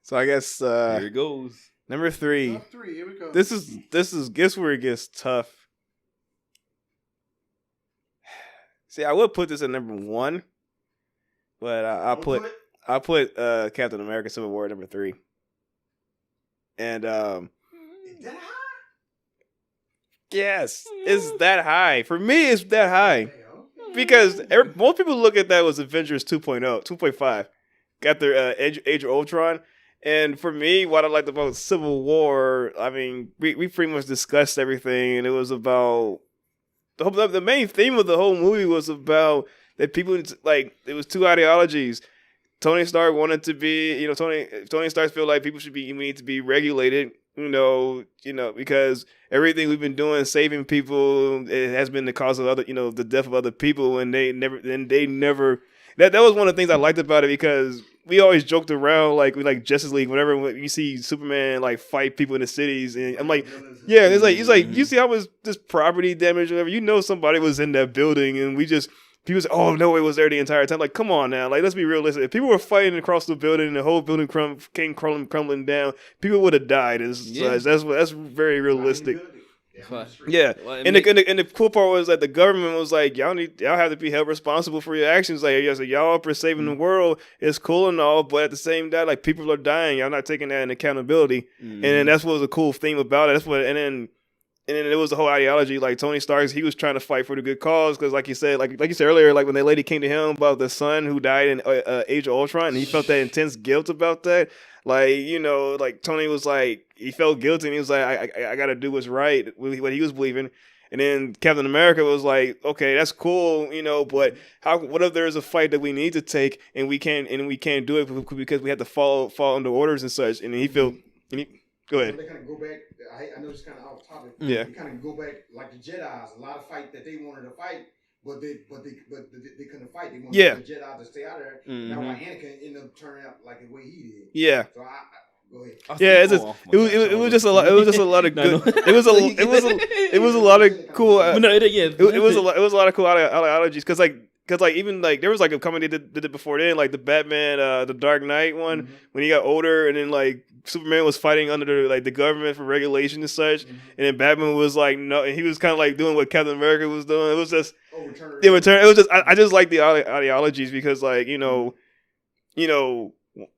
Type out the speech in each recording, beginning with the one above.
So I guess here it goes. Number 3. Top 3. Here we go. This is guess where it gets tough. See, I would put this at number 1, but I'll put Captain America: Civil War at number 3. And Is that high? yes, it's that high. For me, it's that high. Because most people look at that as Avengers 2.0, 2.5. Got their Age of Ultron. And for me, what I liked about Civil War, I mean, we pretty much discussed everything. And it was about... The main theme of the whole movie was about that people, like, it was two ideologies. Tony Stark wanted to be, Tony Stark feel like people we need to be regulated, because everything we've been doing, saving people, it has been the cause of the death of other people, and they never. That was one of the things I liked about it, because we always joked around like Justice League whenever you see Superman like fight people in the cities, and I'm like, yeah, it's like you see how much this property damage, whatever. Somebody was in that building, and people say, oh no, it was there the entire time. Like, come on now, like let's be realistic. If people were fighting across the building and the whole building came crumbling down, people would have died. That's very realistic. Yeah, well, and the cool part was that the government was like, y'all have to be held responsible for your actions. Like, y'all are saving the world. It's cool and all, but at the same time, like people are dying. Y'all not taking that in accountability. And then that's what was a cool theme about it. And then it was the whole ideology. Like Tony Stark, he was trying to fight for the good cause because, like you said earlier, like when the lady came to him about the son who died in Age of Ultron, and he felt that intense guilt about that. Like, like Tony was like, he felt guilty, and he was like, I got to do what's right with what he was believing. And then Captain America was like, okay, that's cool, but what if there's a fight that we need to take and we can't do it because we have to fall under orders and such. And he felt, go ahead. They kind of go back. I know it's kind of off topic. Yeah. They kind of go back like the Jedi's. A lot of fight that they wanted to fight, but they couldn't fight. They wanted the Jedi to stay out there. Mm-hmm. Now why Anakin ended up turning out like the way he did. Yeah. So go ahead. Yeah, it was just a lot. It was just a lot of good. It was a lot of cool. It was a lot of cool ideologies because even there was like a company that did it before then, like the Batman, the Dark Knight one, when he got older, and then like Superman was fighting under the government for regulation and such, and then Batman was like no, and he was kind of like doing what Captain America was doing. It was just return. It was just I just like the ideologies because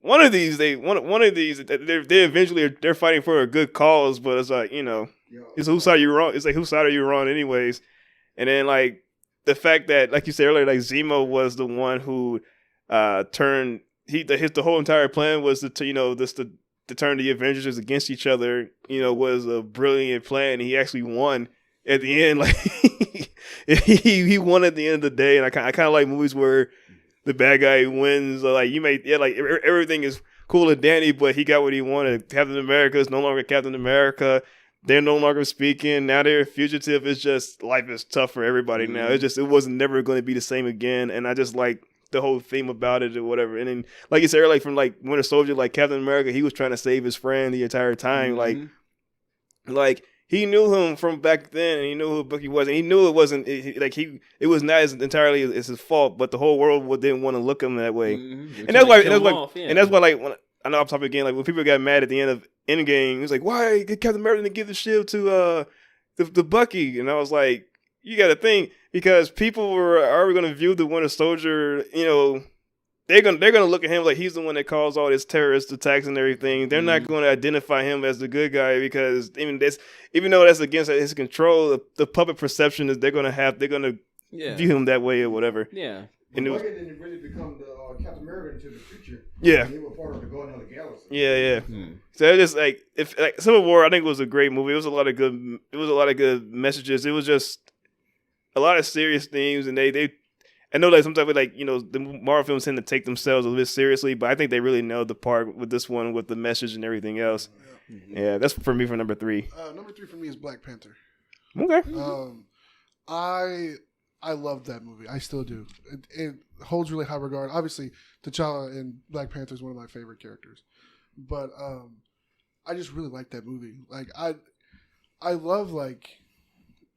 one of these they eventually they're fighting for a good cause, but it's like it's whose side you're wrong. It's like whose side are you wrong anyways, and then like the fact that like you said earlier, like Zemo was the one who turned the whole entire plan was to turn the Avengers against each other. Was a brilliant plan. And he actually won at the end. Like he won at the end of the day, and I kind of like movies where the bad guy wins. Like everything is cool and dandy, but he got what he wanted. Captain America is no longer Captain America. They're no longer speaking. Now they're a fugitive. It's just life is tough for everybody now. It wasn't never going to be the same again. And I just like the whole theme about it or whatever. And then, like you said, like from like Winter Soldier, like Captain America, he was trying to save his friend the entire time. Like he knew him from back then, and he knew who Bucky was, and he knew it wasn't it was not as entirely as his fault, but the whole world didn't want to look him that way. And that's why like when I know I'm talking again, like when people got mad at the end of Endgame, it was like, why did Captain America give the shield to the Bucky? And I was like, you got to think, because people were already going to view the Winter Soldier, they're gonna look at him like he's the one that caused all this terrorist attacks and everything. They're not going to identify him as the good guy because even though that's against his control, the public perception is they're gonna view him that way or whatever. Yeah. And Bucky didn't really become the Captain America until the future. Yeah. He was part of the Guardians of the Galaxy. Yeah. So it just like Civil War, I think was a great movie. It was a lot of good messages. It was just a lot of serious themes, and they I know like sometimes like the Marvel films tend to take themselves a bit seriously, but I think they really nailed the part with this one with the message and everything else. Yeah, that's for me for number 3. Number 3 for me is Black Panther. Okay. I loved that movie. I still do. It holds really high regard. Obviously, T'Challa in Black Panther is one of my favorite characters. But I just really like that movie. Like I love like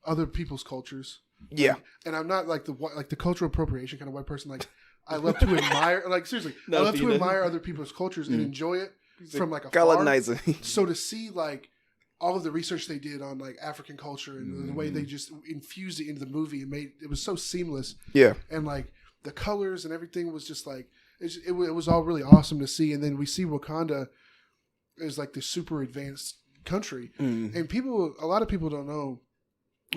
other people's cultures. Yeah. And I'm not like the cultural appropriation kind of white person. Like I love to admire. Like seriously, I love to admire other people's cultures and enjoy it. from like afar. Colonizer. So to see like all of the research they did on like African culture and the way they just infused it into the movie and made it was so seamless. Yeah. And like the colors and everything was just like it was all really awesome to see. And then we see Wakanda is like this super advanced country, and a lot of people don't know,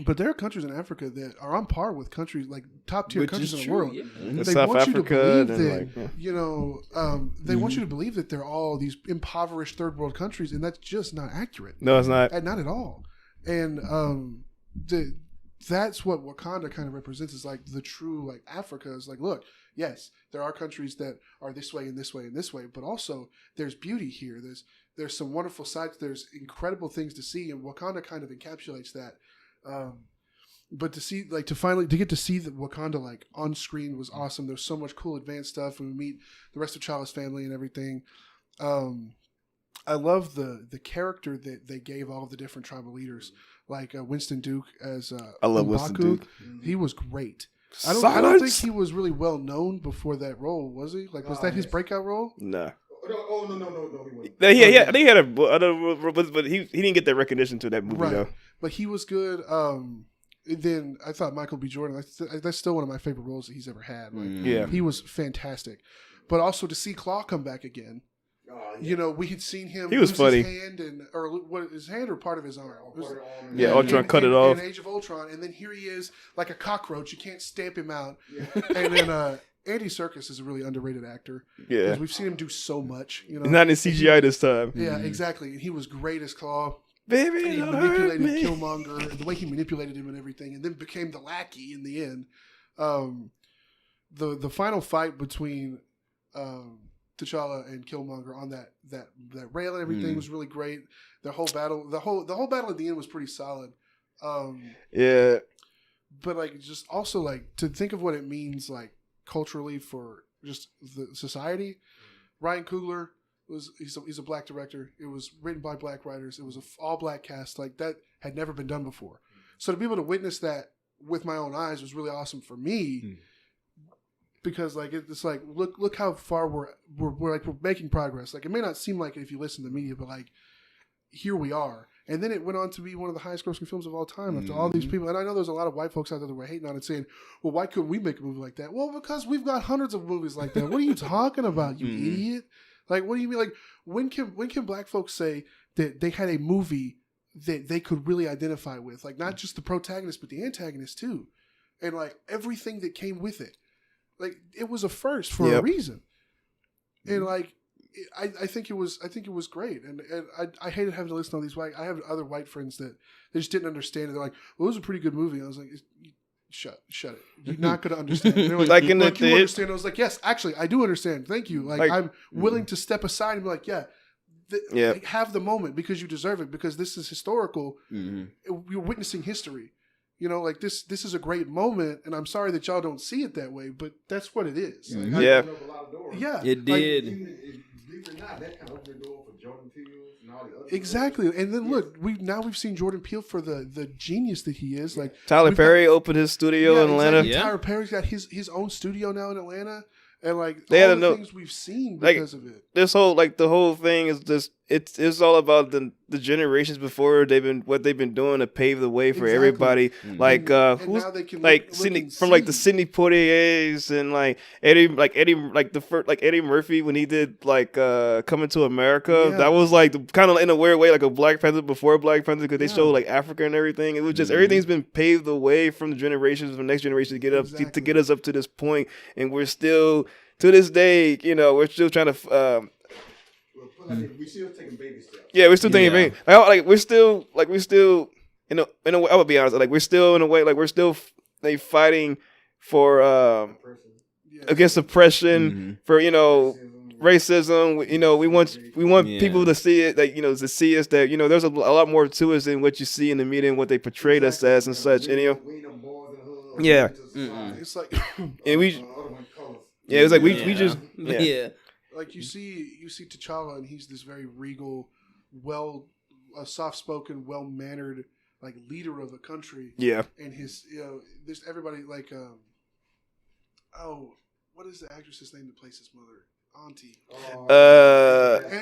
but there are countries in Africa that are on par with countries like top tier countries in the world. Yeah. They South want Africa you to believe and that, like, you know, they want you to believe that they're all these impoverished third world countries, and that's just not accurate. No, it's not. Not at all. And that's what Wakanda kind of represents, is like the true like Africa is like, look, yes, there are countries that are this way and this way and this way, but also there's beauty here. There's some wonderful sights. There's incredible things to see, and Wakanda kind of encapsulates that. But to see, like, to get to see the Wakanda like on screen was awesome. There's so much cool advanced stuff, and we meet the rest of T'Challa's family and everything. I love the character that they gave all of the different tribal leaders, like Winston Duke as I love Winston Duke. He was great. I don't think he was really well known before that role, was he? Like, was that his breakout role? Nah. Oh no, he wasn't. Yeah, I think he had but he didn't get that recognition to that movie Right. though. But he was good. Then I thought Michael B. Jordan. That's still one of my favorite roles that he's ever had. Like, he was fantastic. But also to see Claw come back again. You know, we had seen him. He was lose funny. His hand his hand or part of his arm. Yeah, Ultron cut it off. In Age of Ultron, and then here he is like a cockroach. You can't stamp him out. And then Andy Serkis is a really underrated actor. Yeah, because we've seen him do so much. You know, not in CGI this time. Yeah, exactly. And he was great as Claw. Baby, and he manipulated Killmonger, the way he manipulated him and everything, and then became the lackey in the end. The final fight between T'Challa and Killmonger on that rail and everything was really great. The whole battle at the end was pretty solid. Yeah, but like just also like to think of what it means like culturally for just the society. Ryan Coogler he's a black director. It was written by black writers. It was an all black cast. Like that had never been done before. So to be able to witness that with my own eyes was really awesome for me. Because like it's like look how far we're making progress. Like it may not seem like it if you listen to the media, but like here we are. And then it went on to be one of the highest grossing films of all time after all these people. And I know there's a lot of white folks out there that were hating on it, saying, "Well, why couldn't we make a movie like that?" Well, because we've got hundreds of movies like that. What are you talking about, you idiot? Like, what do you mean? Like, when can black folks say that they had a movie that they could really identify with? Like, not just the protagonist, but the antagonist too, and like everything that came with it. Like it was a first for a reason, and like I think it was great, and I hated having to listen to all these white. I have other white friends that they just didn't understand it. They're like, "Well, it was a pretty good movie." I was like, "Shut it! You're not going to understand." And they're like you understand. I was like, "Yes, actually, I do understand. Thank you. Like I'm willing to step aside and be like, like, have the moment because you deserve it because this is historical. You're witnessing history." You know, like this is a great moment, and I'm sorry that y'all don't see it that way, but that's what it is. Like, it did. That kind of opened the door for Jordan Peele and all the other exactly. And then look, we've seen Jordan Peele for the genius that he is. Like Tyler Perry opened his studio in Atlanta. Exactly. Tyler Perry's got his own studio now in Atlanta. And like all the things we've seen because of it. This whole the whole thing is just it's all about the generations before what they've been doing to pave the way for everybody. Like who's like Sidney from like the Sidney Poitiers and like Eddie Eddie Murphy when he did like Coming to America. That was like kind of in a weird way like a Black Panther before Black Panther because they showed like Africa and everything. It was just everything's been paved the way from the generations from the next generation to get up to get us up to this point, and we're still. To this day, you know, we're still trying to. We're still taking baby steps. Yeah, we're still taking baby. We're still in a way. I would be honest. Like we're still in a way. Like we're still fighting for against oppression, for racism. You know, we want people to see it. Like to see us that there's a lot more to us than what you see in the media and what they portrayed us as and such. And it's like and we. Yeah, it was like we just like you see T'Challa and he's this very regal, soft-spoken, well-mannered like leader of the country. Yeah, and his there's everybody like what is the actress's name that plays his mother? auntie?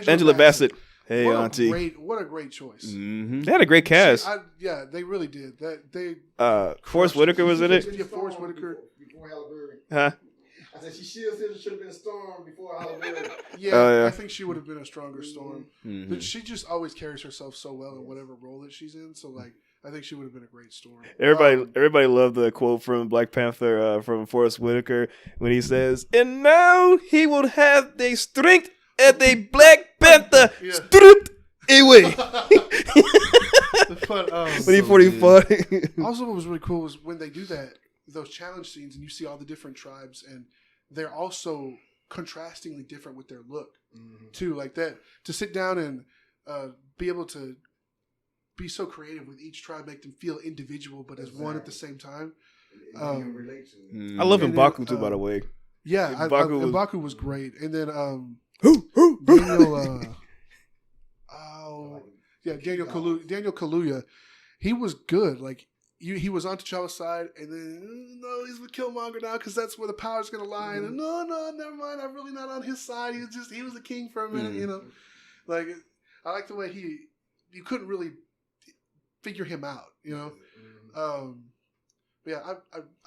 Angela Bassett. Hey, auntie. What a great choice. Mm-hmm. They had a great cast. Yeah, they really did. Forrest Whitaker was in it. Yeah, Forrest Whitaker. Before Halle Berry. Huh? I said she should have been a Storm before Halle Berry. Yeah, I think she would have been a stronger Storm. Mm-hmm. But she just always carries herself so well in whatever role that she's in. So like, I think she would have been a great Storm. Everybody loved the quote from Black Panther from Forrest Whitaker when he says, "And now he will have the strength of the Black Panther stripped away." But, when he 45. Also, what was really cool was when they do those challenge scenes, and you see all the different tribes, and they're also contrastingly different with their look too. Like that, to sit down and be able to be so creative with each tribe, make them feel individual, but as one at the same time. I love M'Baku too, by the way. Yeah, M'Baku was great, and then Daniel Kaluuya, he was good. Like he was on T'Challa's side, and then no, he's the Killmonger now because that's where the power's gonna lie. And no, never mind. I'm really not on his side. He was the king for a minute, you know. Like I like the way you couldn't really figure him out, you know. But yeah,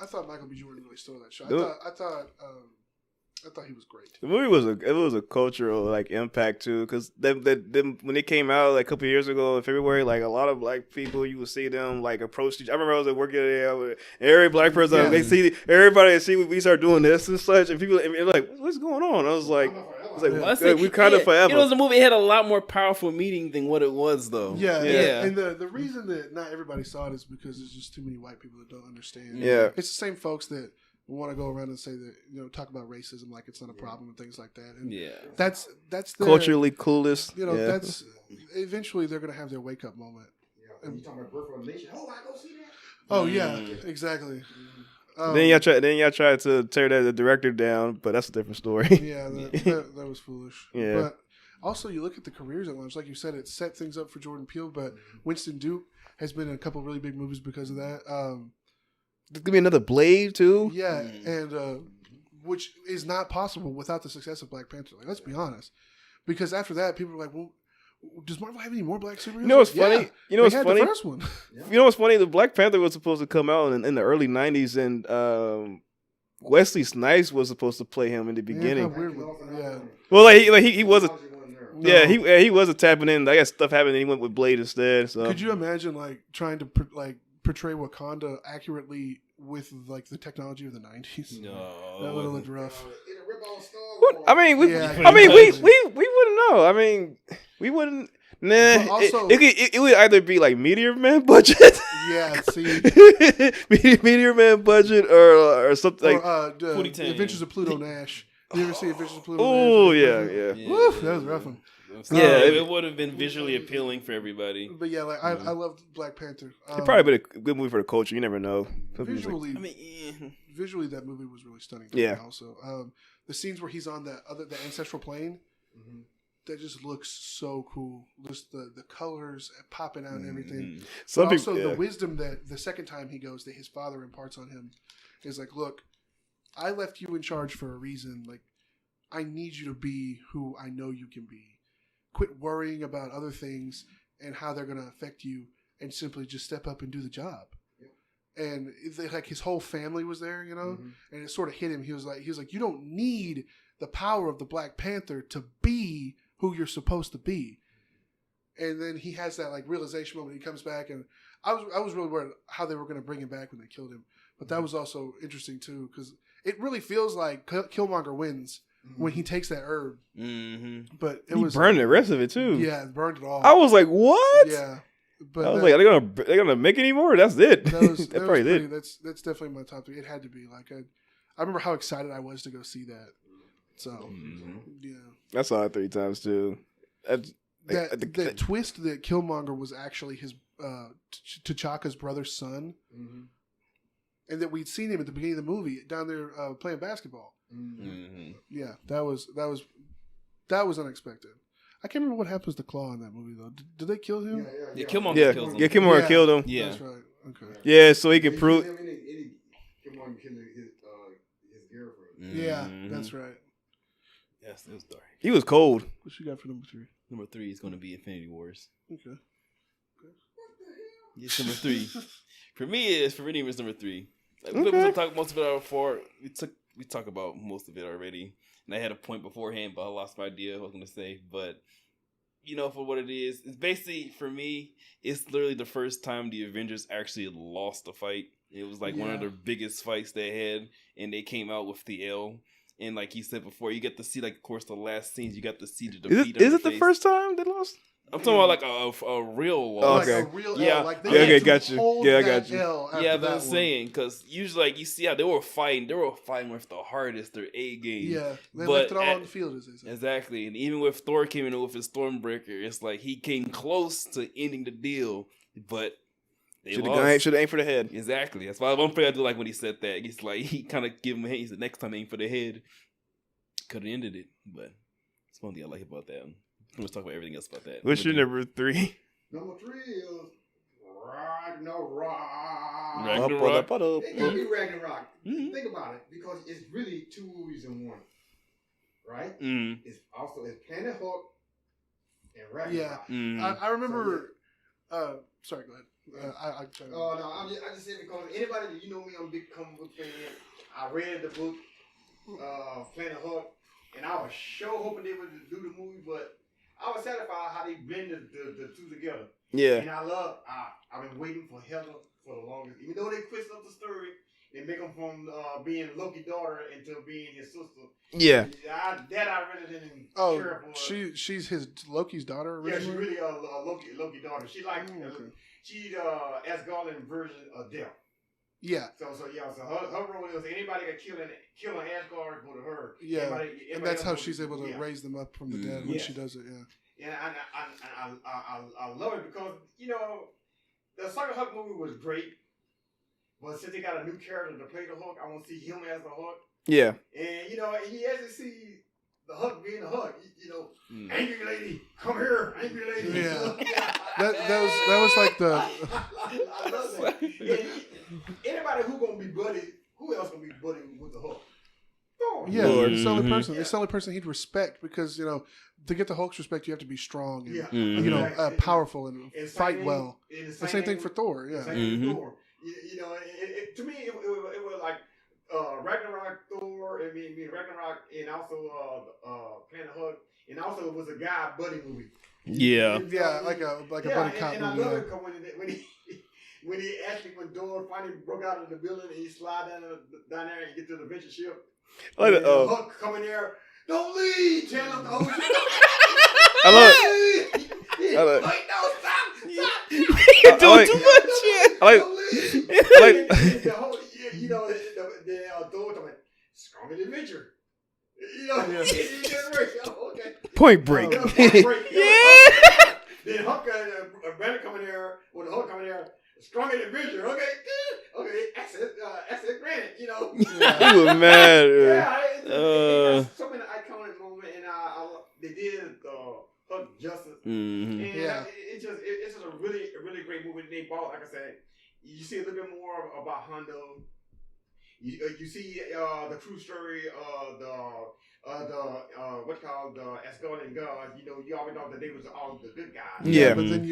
I thought Michael B. Jordan really stole that show. I thought he was great. The movie was a cultural like impact too, because them when it came out like a couple of years ago in February, like a lot of black people, you would see them like approach. I remember I was at work there, every black person they see everybody see we start doing this and such, and people and like, what's going on? I was like, we kind of forever. It was a movie. It had a lot more powerful meaning than what it was, though. Yeah. And the reason that not everybody saw it is because there's just too many white people that don't understand. Yeah, it's the same folks that want to go around and say that, you know, talk about racism like it's not a problem and things like that. And that's the culturally coolest. You know, that's eventually they're going to have their wake up moment. Yeah, and you talking about Birth of a Nation? Oh, I go see that. Oh yeah, exactly. Then y'all tried to tear the director down, but that's a different story. Yeah, that was foolish. Yeah. But also, you look at the careers at lunch, like you said, it set things up for Jordan Peele. But Winston Duke has been in a couple of really big movies because of that. There's gonna be another Blade too. Yeah, and which is not possible without the success of Black Panther. Like, let's be honest, because after that, people were like, "Well, does Marvel have any more black superheroes?" You know what's funny? Yeah, you know what's funny? The first one. You know what's funny? The Black Panther was supposed to come out in the early '90s, and Wesley Snipes was supposed to play him in the beginning. Yeah. Well, he was a. No. Yeah, he was a tapping in. I guess stuff happened, and he went with Blade instead. So could you imagine like trying to portray Wakanda accurately with like the technology of the 90s? No, that would have looked rough. I mean, we wouldn't know. I mean, we wouldn't. Nah, also, it would either be like Meteor Man budget. Yeah, see, Meteor Man budget or something like the Adventures of Pluto Nash. You ever see Adventures of Pluto Nash? Oh yeah. Woof, that was a rough one. Yeah, it would have been visually appealing for everybody. But yeah, like I loved Black Panther. It probably been a good movie for the culture. You never know. Visually, visually that movie was really stunning. Yeah. Also, the scenes where he's on the ancestral plane, that just looks so cool. Just the colors popping out and everything. The wisdom that the second time he goes that his father imparts on him is like, look, I left you in charge for a reason. Like, I need you to be who I know you can be. Quit worrying about other things and how they're going to affect you, and simply just step up and do the job. Yeah. And like his whole family was there, you know, and it sort of hit him. He was like, you don't need the power of the Black Panther to be who you're supposed to be. And then he has that like realization moment. He comes back, and I was really worried how they were going to bring him back when they killed him. But that was also interesting too, because it really feels like Killmonger wins when he takes that herb. But he burned the rest of it too. Yeah, burned it all. I was like, what? Yeah. But I was like, are they gonna make any more? That's it. That probably did. That's definitely my top 3. It had to be. Like I remember how excited I was to go see that. So I saw it 3 times too. That twist that Killmonger was actually his T'Chaka's brother's son, and that we'd seen him at the beginning of the movie down there playing basketball. Yeah, that was unexpected. I can't remember what happens to Claw in that movie though. Did they kill him? Yeah, Killmonger killed him. Yeah, Killmonger killed him. Yeah, that's right. Okay. Yeah, so he can prove. Killmonger killed his girlfriend. Yeah, that's right. Yes, it was dark. He was cold. What you got for number 3? Number 3 is going to be Infinity Wars. Okay. It's number 3. For me, it's number 3. Like, Okay. we talked most of it out before. We talked about most of it already, and I had a point beforehand, but I lost my idea. What I was going to say, but for what it is, it's basically for me. It's literally the first time the Avengers actually lost a fight. It was like one of their biggest fights they had, and they came out with the L. And like you said before, you get to see, like, of course, the last scenes. You got to see the defeat. Is it the first time they lost? I'm talking about like a real loss. Oh, okay. Like a real Yeah. L. Like they Okay, had to got you. hold Yeah, I that got you. L after Yeah, that but I'm one. saying, because usually, like, you see how they were fighting with the hardest, their A game. Yeah, they But left it all at- on the field, as they say. Exactly. And even with Thor came in with his Stormbreaker, it's like he came close to ending the deal, but they Should lost. have aimed for the head. Exactly. That's why one thing I do like when he said that. He's like, he kind of give him a hint. He said, next time aim for the head. Could have ended it, but it's one thing I like about that. Let's talk about everything else about that. What's your number 3? Number 3 is Ragnarok. Ragnarok. It could be Ragnarok. Mhm. Think about it, because it's really 2 movies in one, right? Mm. It's Planet Hulk and Ragnarok. Yeah. Mm. I remember. Sorry, go ahead. I Oh no, I just said because anybody that me, I'm a big comic book fan. I read the book, Planet Hulk, and I was sure hoping they would do the movie, but I was satisfied how they blended the two together. Yeah. And I've been waiting for Heather for the longest. Even though they twist up the story, they make them from being Loki's daughter into being his sister. Yeah. I really didn't Oh, care for. she's his Loki's daughter Yeah, she's originally. really a Loki daughter. She like Okay. she's Asgardian version of Death. Yeah, So her role is anybody that kill an Asgard, go to her. yeah, Anybody and that's else how go she's to- able to yeah. raise them up from the dead when Yes. she does it. Yeah. And I love it because the Sucker Hulk movie was great, but since they got a new character to play the Hulk, I want to see him as the Hulk. Yeah. And and he has to see the Hulk being the Hulk. Mm. Angry lady, come here, angry lady. Yeah. That was like the. I love that. And anybody who gonna be buddy, who else gonna be buddy with the Hulk? Thor. Yeah, Lord. it's the only Mhm. person. It's the only person he'd respect because to get the Hulk's respect, you have to be strong and Yeah. Mhm. powerful and And fight same well. thing- and The same thing for Thor. Yeah. Same thing Mhm. for Thor. To me, it was like Ragnarok, Thor, Ragnarok, and also Planet Hulk, and also it was a guy buddy movie. Yeah. Yeah, like a buddy cop and I movie. love Yeah. it 'cause when Thor finally broke out of the building and he slid down there and get to the adventure ship. I like and that. Hulk come in there, don't leave, tell him the whole shit. I love it. I love- Wait, no, stop. You're doing like- too much, yeah. I like- Don't leave. I like- the whole, the Thor talking, strong adventure. Yeah. He just right. Okay. Point Break. Yeah, Point Break. Yeah. Then Hulk, Banner coming there, with the Hulk coming there, strong adventure. Okay, access granted. You were mad. Yeah, it got so many iconic moments, and they did Hulk justice. Mm-hmm. And Yeah. it's just a really great movie. They bought, like I said, you see a little bit more about Hondo. You see the true story of what's called the Asgardian gods. You always know that they was all the good guys. Yeah. But then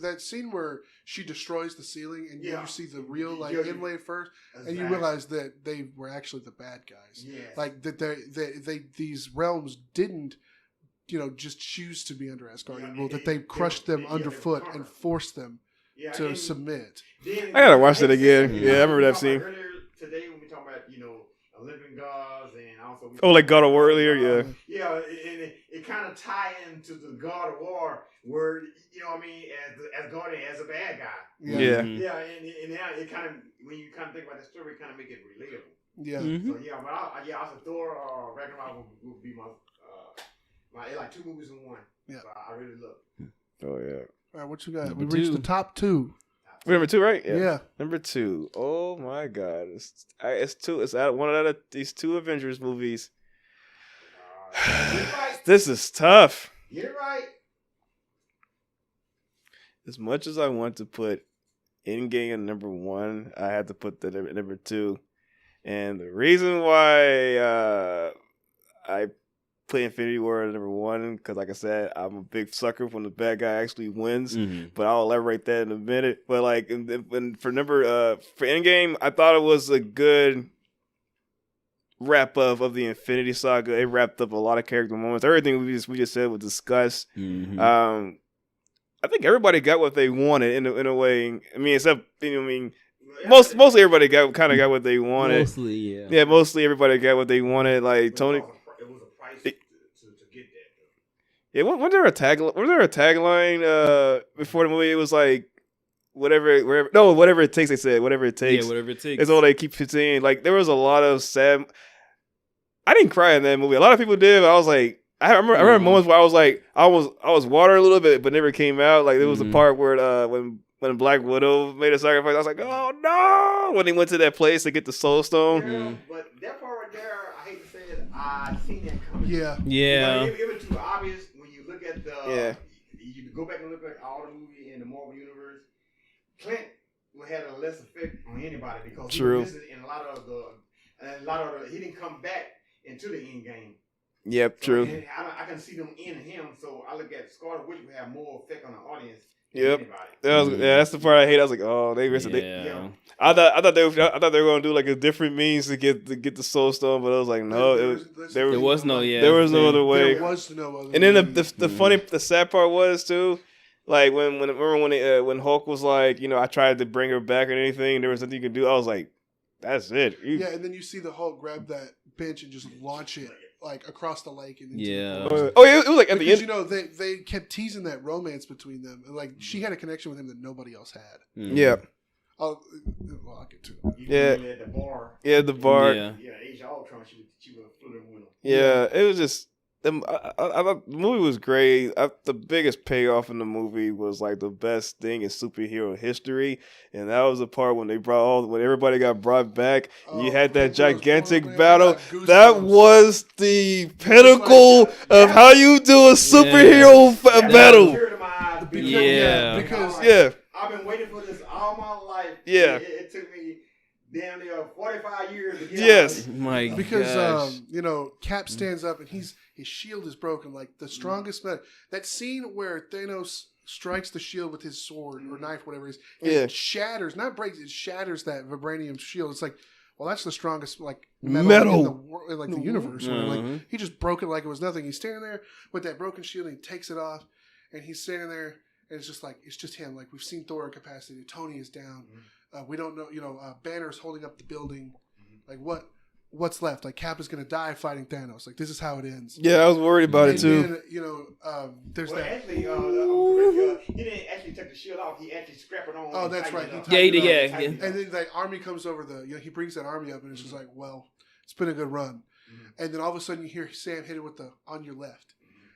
that scene where she destroys the ceiling and Yeah. you see the real Yeah. inlay first, and you Exactly. realize that they were actually the bad guys. Yes. Like that they these realms didn't just choose to be under Asgardian Yeah, rule, that they crushed them they underfoot conquered. and forced them Yeah, to and submit. then- I gotta watch that again. Yeah, I remember that we talked scene. about Earlier today, when we talk about Olympian gods, and also Oh, like God of War earlier, yeah. Yeah, and it kind of tie into the God of War, where as Guardian as a bad guy. Yeah. Yeah, and now it kind of, when you kind of think about the story, kind of make it relatable. Yeah. Mm-hmm. So yeah, but also Thor, Ragnarok would be my like 2 movies in one. Yeah. So I really love. Oh yeah. All right, what you got? Number We reached two. the top 2. We're number 2, right? Yeah. Number 2. Oh my God. It's 2. It's one out of these 2 Avengers movies. Get it right. This is tough. Get it right. As much as I want to put Endgame at number 1, I had to put that at number 2. And the reason why I put Infinity War at number 1 because, like I said, I'm a big sucker when the bad guy actually wins. Mm-hmm. But I'll elaborate that in a minute. But like, for Endgame, I thought it was a good wrap up of the Infinity Saga. It wrapped up a lot of character moments. Everything we just said was discussed. Mm-hmm. I think everybody got what they wanted in a way. I mean, except mostly everybody got what they wanted. Mostly, yeah. Yeah, mostly everybody got what they wanted. Like Tony. It was a price to get that. Yeah, was there a tagline before the movie? It was like whatever it takes. They said whatever it takes. Yeah, whatever it takes. That's all they keep saying. Like there was a lot of sad. I didn't cry in that movie. A lot of people did. But I was like, I remember moments where I was like, I was watering a little bit, but never came out. Like there was a part where when Black Widow made a sacrifice, I was like, oh no! When they went to that place to get the Soul Stone. Yeah, but that part right there, I hate to say it, I seen that coming. Yeah. It was too obvious when you look at the. Yeah. You go back and look at all the movie in the Marvel universe. Clint had a less effect on anybody because he was missing in a lot of the. He didn't come back into the end game. Yep, So, true. I can see them in him, so I look at Scarlet Witch would have more effect on the audience. Yep. That's the part I hate. I was like, oh, they missed it. Yeah. I thought they were gonna do like a different means to get the Soul Stone, but I was like, no, there was no other way. There was no other. And then the sad part was too, like when Hulk was like, I tried to bring her back or anything, there was nothing you could do. I was like, that's it. Yeah, and then you see the Hulk grab that bench and just launch it like across the lake. And Yeah. It was like at the end. They kept teasing that romance between them. Like she had a connection with him that nobody else had. Yeah. I'll get to it. Even at the bar. Yeah, the bar. Yeah. Age of Ultron, she was flirting with him. Yeah, it was just. I thought the movie was great. The biggest payoff in the movie was like the best thing in superhero history, and that was the part when when everybody got brought back. And you had that gigantic battle. That was the pinnacle of how you do a superhero battle. Because I've been waiting for this all my life. Yeah, it took me damn near 45 years to get yes, my because Cap stands up and his shield is broken, like the strongest man. That scene where Thanos strikes the shield with his sword or knife, whatever it is, and it shatters, not breaks, it shatters that vibranium shield. It's like, well, that's the strongest like metal in the universe. Like he just broke it like it was nothing. He's standing there with that broken shield and he takes it off, and he's standing there, and it's just him. Like we've seen Thor at capacity. Tony is down. We don't know. Banner's holding up the building. Like what's left? Like Cap is going to die fighting Thanos. Like this is how it ends. Yeah, I was worried about it too. Then, there's that. Actually, he didn't actually take the shield off. He actually scrapped it on. Oh, that's right. Yeah. And then the army comes over he brings that army up, and it's just like, well, it's been a good run. And then all of a sudden you hear Sam hit it with the on your left.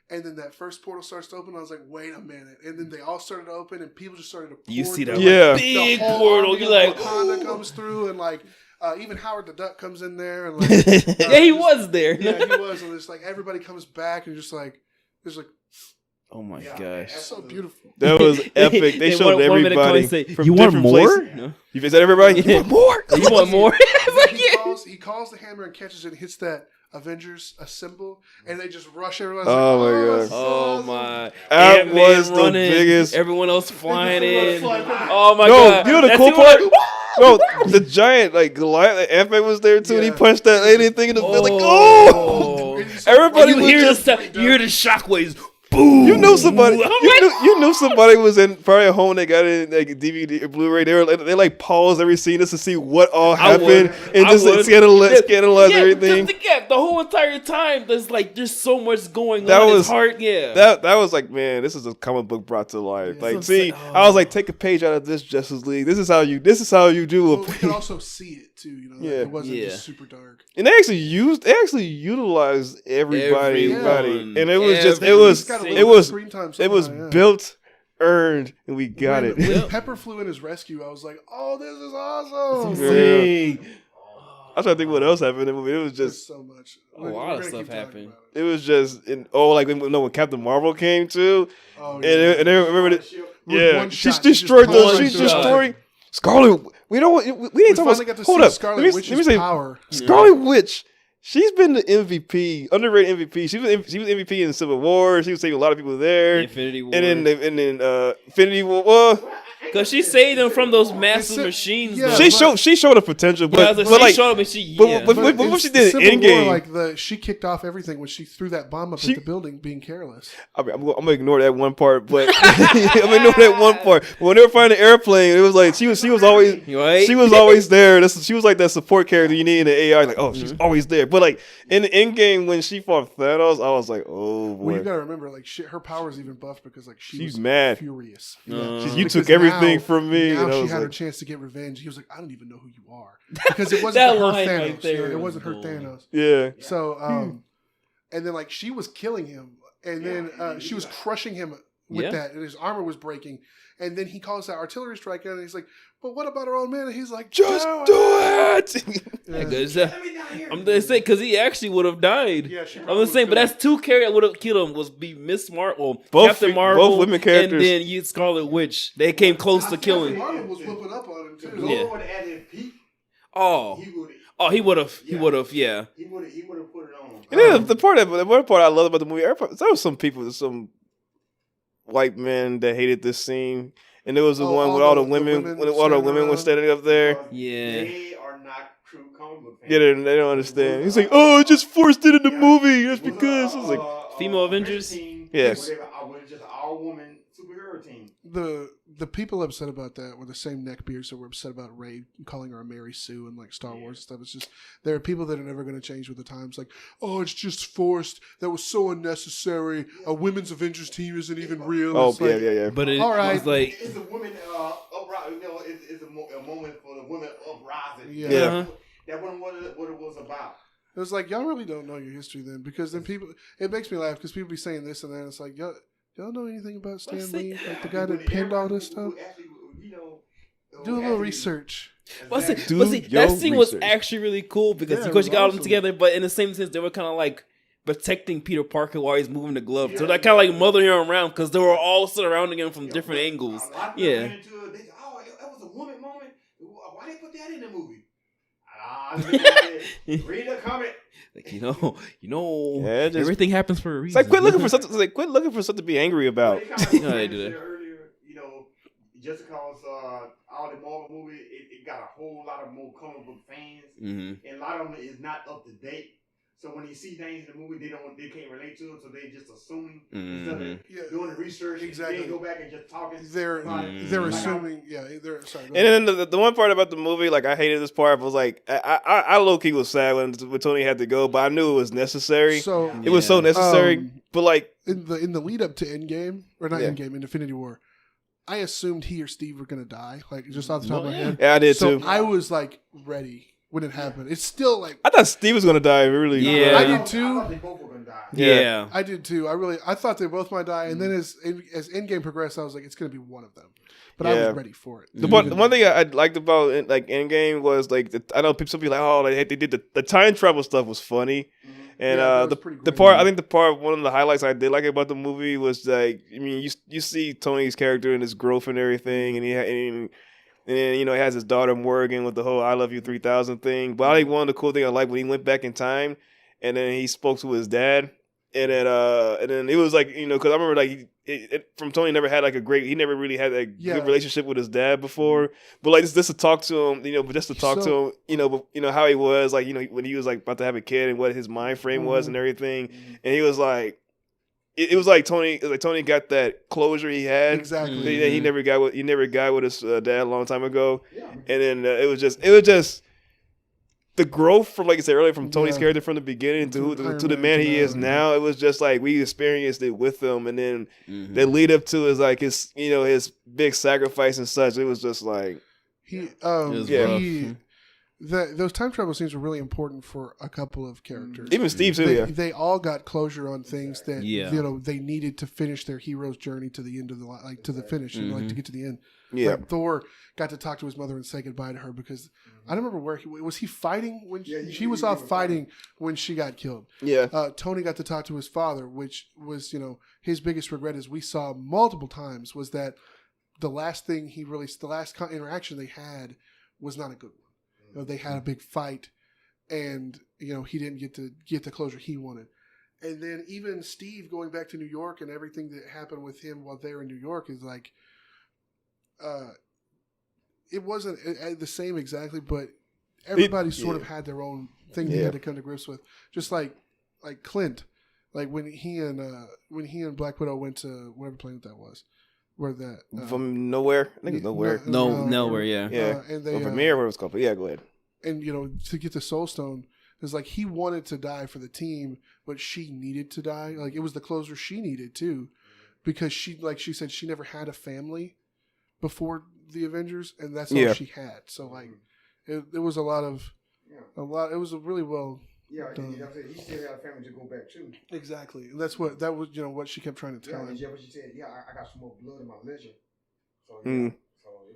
And then that first portal starts to open. I was like, wait a minute. And then they all started to open, and people just started to pour. You see that big portal. You're like, Wakanda comes through, and like even Howard the Duck comes in there. And like, he was there. Yeah, he was. And it's like everybody comes back, and just like, there's like, oh my gosh. It's so beautiful. That was epic. They showed everybody. From you want more? No. You said everybody? You want more? You want more? He calls the hammer and catches it and hits that Avengers assemble, and they just rush everyone. Oh my god! Oh my! That was the biggest. Everyone else flying in. Oh my god! God! You know the cool part? No, the giant like Goliath, Ant-Man was there too, and he punched that alien thing in the face. Like, oh! Everybody you hear the shockwaves. Boom. You know somebody. You knew somebody was in probably at home. They got it in like DVD or Blu-ray. They like pause every scene just to see what all happened and just like, scandalize everything. The whole entire time, there's so much going that on. Was, it's hard. Yeah, that was like, man, this is a comic book brought to life. Yeah, like, see, I was like, take a page out of this Justice League. This is how you do well, we can also see it too. It wasn't just super dark. And they actually utilized everybody, and it was built, earned, and we got it. When Pepper flew in his rescue, I was like, oh, this is awesome. I was trying to think what else happened in the movie. It was just so much. A lot of stuff happened. It was just when Captain Marvel came too. Oh, and they remember that. Yeah, she's destroyed those. She's destroying Scarlet. We didn't talk about. Hold up. Scarlet Witch's power. Scarlet Witch She's been the MVP, underrated MVP. She was MVP in Civil War. She was saving a lot of people there. Infinity War. And then Infinity War. Well, because she saved them from those massive machines. Yeah, she showed a potential, but she like, showed them. But what she did in Endgame, like she kicked off everything when she threw that bomb up at the building, being careless. I mean, I'm gonna ignore that one part, but I'm gonna ignore that one part. But when they were finding the airplane, it was like she was always right? she was always there. She was like that support character you need in the AI. Like, oh, she's always there. But like in the Endgame when she fought Thanos, I was like, oh boy. Well, you gotta remember, like her powers even buffed because like she's mad, furious. You took everything from me. Now and she had her chance to get revenge. He was like, I don't even know who you are because it wasn't her Thanos. Right there it wasn't her Thanos. Yeah. So, and then like she was killing him, and then she was crushing him with that, and his armor was breaking. And then he calls that artillery strike out, and he's like, "But what about our own man?" And he's like, "Just do it." I'm gonna say because he actually would have died. Yeah, I'm just saying, but that's two characters that would have killed him. Was be Miss Marvel, Captain Marvel, both women characters, and then you Scarlet Witch. They came close to killing. Marvel was whooping up on him too. Would have added Pete. He would have. Yeah. He would have put it on. And then the one part I love about the movie, there was some people, some white men that hated this scene, and there was the one with all the women, when all the women were standing up there. Yeah, they are not true comic book fans. Yeah, they don't understand. He's like, oh, I just forced it in the movie. That's because it's like female Avengers. Yes, was just an all woman superhero team. The people upset about that were the same neckbeards that were upset about Rey calling her a Mary Sue and like Star Wars and stuff. It's just there are people that are never going to change with the times. Like, oh, it's just forced. That was so unnecessary. A women's Avengers team isn't even real. Oh, it's like, yeah. But all right, it's like it's a woman uprising. It's a moment for the women uprising. Yeah. That wasn't what it was about. It was like, y'all really don't know your history then, because then people. It makes me laugh because people be saying this and that. It's like, y'all know anything about Stan Lee, like the guy that penned all this stuff? Do a little research. But see, that scene was actually really cool because of course you got them together, but in the same sense they were kind of like protecting Peter Parker while he's moving the glove. So that kind of like mothering him around because they were all surrounding him from different angles. Yeah. Oh, that was a woman moment. Why they put that in the movie? Read the comment. Like, everything happens for a reason. It's like quit looking for something. Quit looking for something to be angry about. I do that earlier. Just because all the Marvel movies, it got a whole lot of more comic book fans, and a lot of them is not up to date. So when you see things in the movie, they can't relate to it, so they just assuming instead of doing the research. Exactly. They go back and just talking. They're assuming. Yeah, they're sorry. And then the one part about the movie, like I hated this part. Was like I low key was sad when Tony had to go, but I knew it was necessary. So it was so necessary. But like in the lead up to Endgame or not Endgame, in Infinity War, I assumed he or Steve were gonna die. Like just off the top of my head. Yeah, I did too. I was like ready. When it happened, it's still like I thought Steve was gonna die. Really, yeah, I did too. I thought they both were gonna die. Yeah, I did too. I thought they both might die, and then as Endgame progressed, I was like, it's gonna be one of them. But I was ready for it. The one thing I liked about like Endgame was like I know some people like they did the time travel stuff was funny, and the part one of the highlights I did like about the movie was like you see Tony's character and his growth and everything, and then, he has his daughter Morgan with the whole I love you 3000 thing. But I think one of the cool things I like when he went back in time and then he spoke to his dad. And then it was like, because I remember like from Tony never had like he never really had a good relationship with his dad before. But like just to talk to him, to him, how he was like, when he was like about to have a kid and what his mind frame was and everything. And he was like, it was like Tony got that closure he had. Exactly. He never got with his dad a long time ago. Yeah. And then it was just the growth from, like I said earlier, from Tony's character from the beginning to the man he is now. It was just like we experienced it with him, and then the lead up to is like his big sacrifice and such. It was just like those time travel scenes were really important for a couple of characters. Even Steve too. They all got closure on things that they needed to finish their hero's journey to the end of to the finish and to get to the end. Yeah, like Thor got to talk to his mother and say goodbye to her because I don't remember where he fighting when she was off fighting when she got killed. Yeah, Tony got to talk to his father, which was his biggest regret, as we saw multiple times, was that the last interaction they had was not a good one. They had a big fight, and he didn't get the closure he wanted. And then even Steve going back to New York and everything that happened with him while they were in New York is like, it wasn't the same exactly, but everybody sort of had their own thing they had to come to grips with. Just like Clint, like when he and Black Widow went to whatever planet that was, where that from nowhere. I think it's nowhere. Nowhere. Yeah. Yeah. And they Premiere, what it was called. But yeah, go ahead. And to get the Soul Stone, it's like he wanted to die for the team, but she needed to die. Like it was the closure she needed too, because she said she never had a family before the Avengers, and that's all she had. So like, it was a lot. It was a really well. Yeah, he still had a family to go back to. Exactly, and that was what she kept trying to tell him. Yeah, but she said, I got some more blood in my ledger, so so it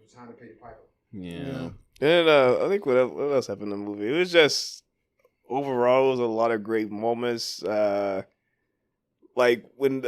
was time to pay the piper. Yeah. And I think what else happened in the movie? It was just overall, it was a lot of great moments. Like when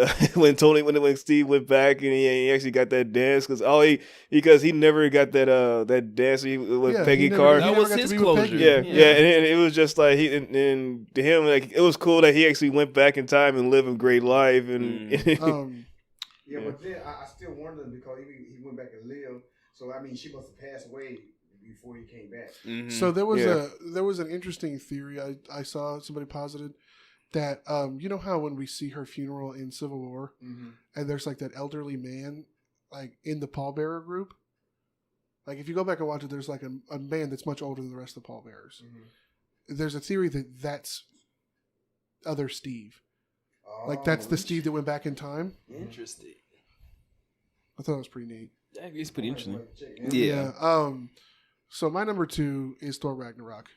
Steve went back and he actually got that dance because he never got that dance with Peggy Carter. That was his closure. Yeah, and it was just like and to him, like it was cool that he actually went back in time and lived a great life and. But then I still wonder because he went back and lived. So I mean, she must have passed away before he came back. Mm-hmm. So there was an interesting theory I saw somebody posited that you know how when we see her funeral in Civil War and there's like that elderly man like in the pallbearer group, like if you go back and watch it, there's like a man that's much older than the rest of the pallbearers. There's a theory that that's other Steve, like that's the Steve that went back in time. Interesting. I thought it was pretty neat. Yeah, it's pretty interesting. Yeah. So my number 2 is Thor Ragnarok.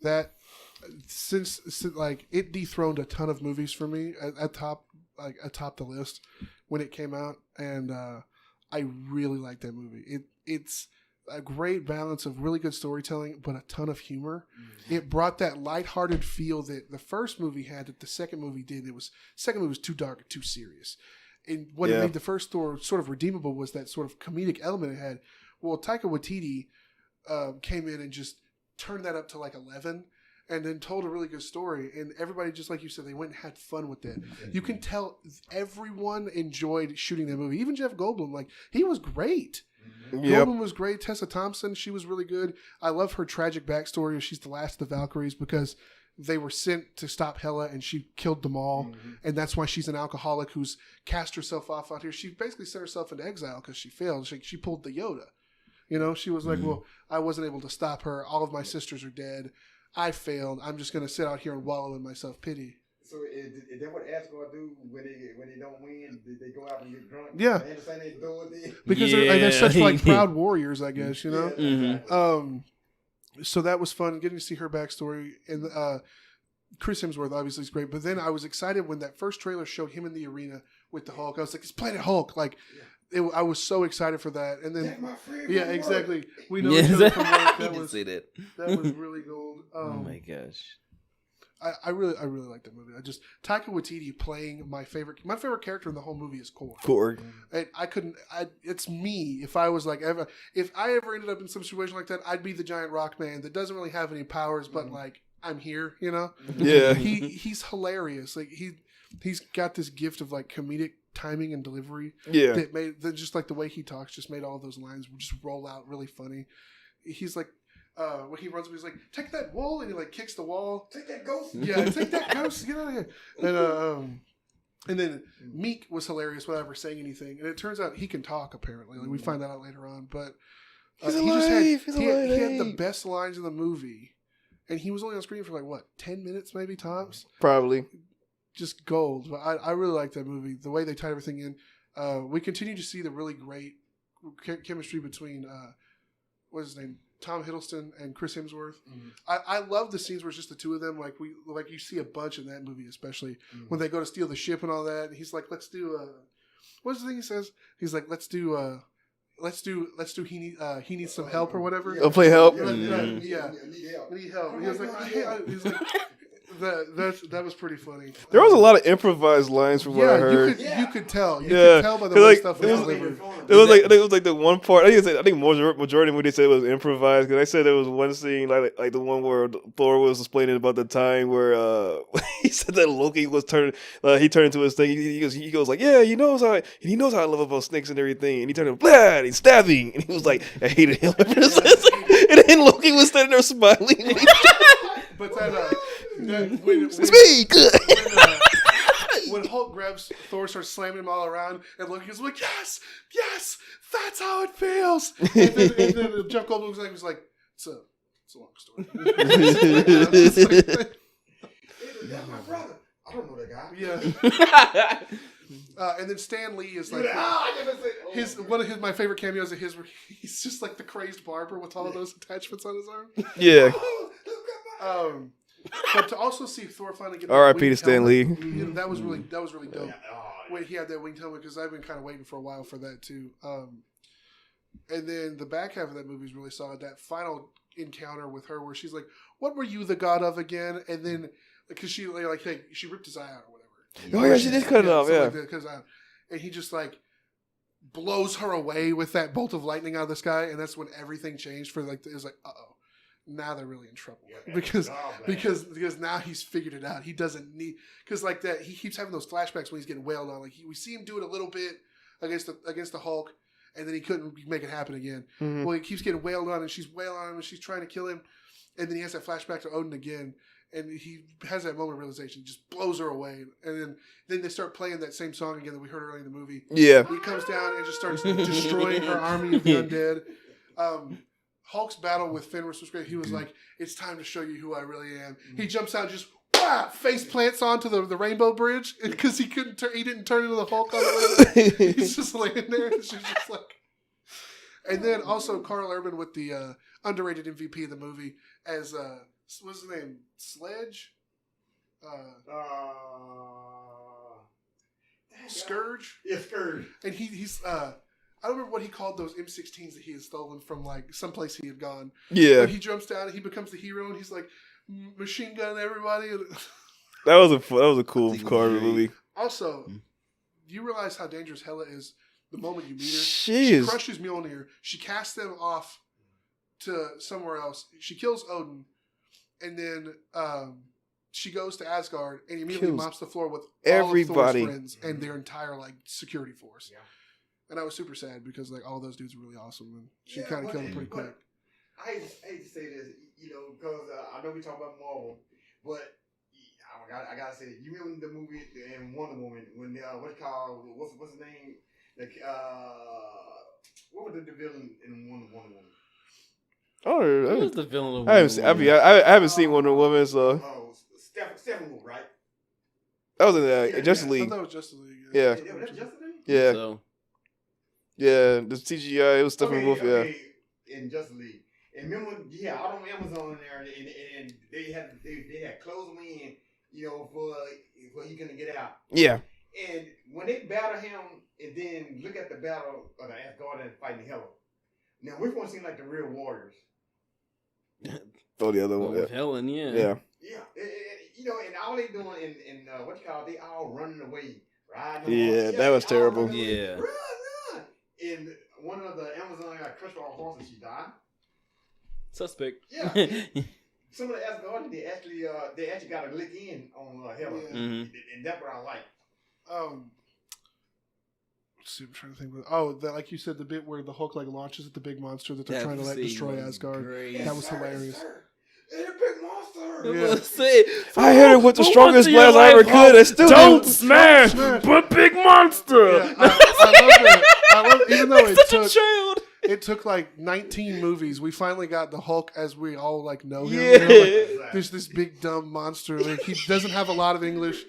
That since like it dethroned a ton of movies for me atop the list when it came out, and I really like that movie. It's a great balance of really good storytelling, but a ton of humor. It brought that lighthearted feel that the first movie had that the second movie did. Second movie was too dark and too serious. And what it made the first Thor sort of redeemable was that sort of comedic element it had. Well, Taika Waititi came in and just turned that up to like 11 and then told a really good story. And everybody, just like you said, they went and had fun with it. You can tell everyone enjoyed shooting that movie. Even Jeff Goldblum, like, he was great. Goldblum was great. Tessa Thompson, she was really good. I love her tragic backstory. She's the last of the Valkyries because they were sent to stop Hela and she killed them all. And that's why she's an alcoholic who's cast herself off out here. She basically sent herself into exile because she failed. She pulled the Yoda. She was like, well, I wasn't able to stop her. All of my sisters are dead. I failed. I'm just going to sit out here and wallow in my self-pity. So is that what Asgard do when they don't win? They go out and get drunk? Yeah. They understand they do it. Because they're such like proud warriors, I guess, So that was fun, getting to see her backstory. And Chris Hemsworth obviously is great. But then I was excited when that first trailer showed him in the arena with the Hulk. I was like, it's Planet Hulk. Like, I was so excited for that. And then, exactly. We know each other from work. That was really gold. Oh my gosh. I really like that movie. Taika Waititi playing my favorite character in the whole movie is Korg. Korg. And it's me. If I was like if I ever ended up in some situation like that, I'd be the giant rock man that doesn't really have any powers, but like I'm here, Yeah. He's hilarious. Like he's got this gift of like comedic timing and delivery. Yeah. That just like the way he talks just made all those lines just roll out really funny. He's like when he runs up, he's like, take that wall, and he like kicks the wall. Take that ghost. Yeah, take that ghost. Get out of here. And then Meek was hilarious without ever saying anything. And it turns out he can talk, apparently. Like, we find that out later on. But he had the best lines in the movie. And he was only on screen for 10 minutes maybe tops? Probably. Just gold. But I really like that movie. The way they tied everything in. We continue to see the really great chemistry between, what's his name? Tom Hiddleston and Chris Hemsworth. I love the scenes where it's just the two of them. Like you see a bunch in that movie, especially when they go to steal the ship and all that. And he's like, let's do what's the thing he says? He's like, let's do he needs some help or whatever. Play help. I need help. He was like, That was pretty funny. There was a lot of improvised lines from what I heard. You could tell. You Yeah. could tell by the way Like, stuff it was was- delivered. I think it was like the one part. I think majority of what they said was improvised. Because I said there was one scene like the one where Thor was explaining about the time where he said that Loki was he turned into his thing. He goes like, yeah, he knows how I love about snakes and everything. And he turned to blah, and he's stabbing, and he was like, I hated him. And then Loki was standing there smiling. But when It's me, good. when Hulk grabs Thor, starts slamming him all around, and Loki's like, yes, that's how it feels. And then Jeff Goldblum was like, it's a long story. That's my brother. I don't know that guy. Yeah. And then Stan Lee is like one of my favorite cameos of his where he's just like the crazy barber with all of those attachments on his arm. Yeah. But to also see Thor finally get R.I.P. to Stan Lee. That was really dope. Yeah. When he had that winged helmet, because I've been kind of waiting for a while for that too. And then the back half of that movie is really solid. That final encounter with her, where she's like, "What were you the god of again?" And then because she hey, she ripped his eye out or whatever. Oh yeah, she did cut it off. Yeah. And he just like blows her away with that bolt of lightning out of the sky, and that's when everything changed for it was like, now they're really in trouble because now he's figured it out. He doesn't need because like that he keeps having those flashbacks when he's getting wailed on. Like we see him do it a little bit against the Hulk, and then he couldn't make it happen again. Mm-hmm. Well, he keeps getting wailed on, and she's wailing on him, and she's trying to kill him, and then he has that flashback to Odin again, and he has that moment of realization. He just blows her away, and then they start playing that same song again that we heard earlier in the movie. Yeah. He comes down and just starts destroying her army of the undead. Hulk's battle with Fenris was great. He was like, it's time to show you who I really am. He jumps out, just face plants onto the Rainbow Bridge because he didn't turn into the Hulk on the way. He's just laying there, and she's just like. And then also Carl Urban with the underrated MVP of the movie as what's his name? Sledge? Scourge? Yeah, Scourge. And he's I don't remember what he called those M16s that he had stolen from like someplace he had gone. Yeah. But he jumps down and he becomes the hero, and he's like machine gun everybody. That was a cool Carver movie. Also, do you realize how dangerous Hela is the moment you meet her? She crushes Mjolnir. She casts them off to somewhere else. She kills Odin, and then she goes to Asgard and immediately mops the floor with everybody. all of Thor's friends and their entire like security force. Yeah. And I was super sad because like all those dudes were really awesome, and she kind of killed them pretty quick. I hate to say this, because I know we talk about Marvel, but I gotta say, you remember the movie in Wonder Woman when what's his name? What was the villain in Wonder Woman? Oh, Who's the villain of I haven't seen Wonder Woman, so. Steppenwolf, right? That was in Justice League. I thought that was Justice League. Yeah. Was that Justice League? Yeah. So. Yeah, the CGI, it was Steppenwolf, yeah. In Justice League. And remember, all them Amazon in there, and they had closed him in, for he couldn't get out. Yeah. And when they battle him, and then look at the battle of the Asgardian fighting Hela. Now, which one seemed like the real warriors? Oh, the other one. With Helen, Yeah. Yeah. And all they doing in they all running away, riding. Yeah, that was terrible. Yeah. Run. And one of the Amazon got crushed by a horse and she died. Suspect. Yeah. Some of the Asgardians, they actually got a lick in on Hela. Yeah. Mm-hmm. And that's what I like. I'm trying to think. Like you said, the bit where the Hulk like launches at the big monster that they're trying to destroy Asgard. Great. That was hilarious. It's a big monster. Yeah. I hit it with the strongest blast I ever could. I still Don't didn't. smash, but big monster. Yeah, I love that. Even though Such a child. it took like 19 movies, we finally got the Hulk as we all like know him. Yeah. There's this big dumb monster. Like, he doesn't have a lot of English.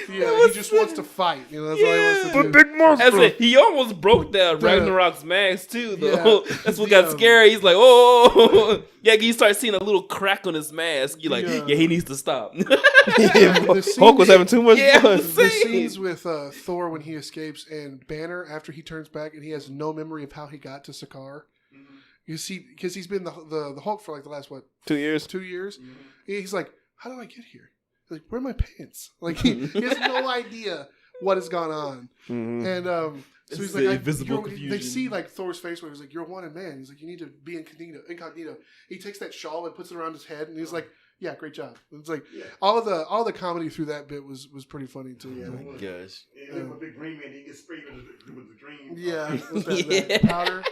Yeah, he just wants to fight. That's all he wants to do. Big monster. As he almost broke that Ragnarok's mask too, though. Yeah. That's what got scary. He's like, oh, yeah. You start seeing a little crack on his mask. You're like, yeah, he needs to stop. Hulk was having too much fun. The scenes with Thor when he escapes and Banner after he turns back and he has no memory of how he got to Sakaar. Mm-hmm. You see, because he's been the Hulk for like the last 2 years. 2 years. Mm-hmm. He's like, how did I get here? He's like, where are my pants? Like he has no idea what has gone on. Mm-hmm. And so It's he's the like, invisible they confusion. see like Thor's face where he's like, you're a wanted man. He's like, you need to be incognito. He takes that shawl and puts it around his head, and he's like, yeah, great job. It's like all the comedy through that bit was pretty funny too. Yeah, Oh my gosh. And a big green man, he gets sprayed with the green. Yeah, that powder.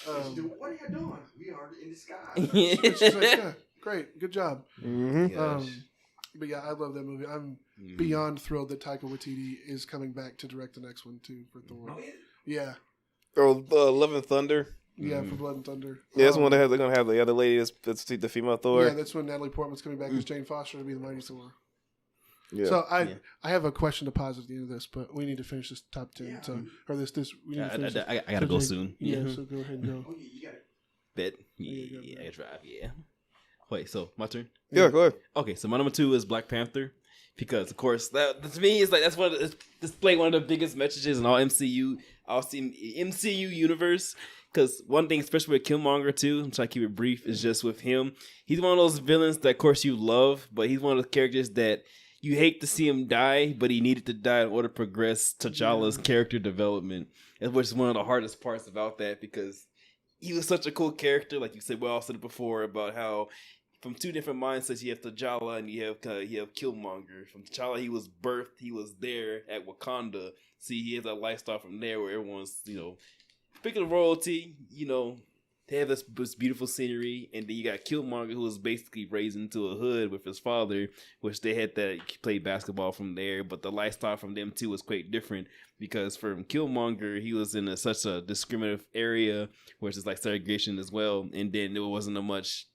What are you doing? We are in disguise. It's just like, yeah, great, good job. Mm-hmm. But yeah, I love that movie. I'm beyond thrilled that Taika Waititi is coming back to direct the next one too for Thor. Yeah, Or Love and Thunder. yeah, for Blood and Thunder. Yeah, that's one they're gonna have the other lady that's the female Thor. Yeah, that's when Natalie Portman's coming back as Jane Foster to be the Mighty Thor. Yeah. So I have a question to pose at the end of this, but we need to finish this top 10. Yeah. So or this we need to finish. I gotta go soon. Yeah, so go ahead and go. Oh, yeah, you got it. Bet. Yeah, Yeah, I drive. Yeah. Wait. So my turn. Yeah, go ahead. Okay. So my number 2 is Black Panther. Because of course, that to me is like that's one of the, display one of the biggest messages in all MCU universe. Because one thing, especially with Killmonger too, I'm trying to keep it brief, is just with him. He's one of those villains that, of course, you love, but he's one of the characters that you hate to see him die, but he needed to die in order to progress T'Challa's character development, which is one of the hardest parts about that because he was such a cool character. Like you said, we all said it before about how. From two different mindsets, you have T'Challa and you have Killmonger. From T'Challa, he was birthed, he was there at Wakanda. See, he has that lifestyle from there where everyone's, picking of royalty, they have this beautiful scenery. And then you got Killmonger, who was basically raised into a hood with his father, which they had that play basketball from there. But the lifestyle from them, too, was quite different because from Killmonger, he was in such a discriminative area, which is like segregation as well. And then there wasn't a much...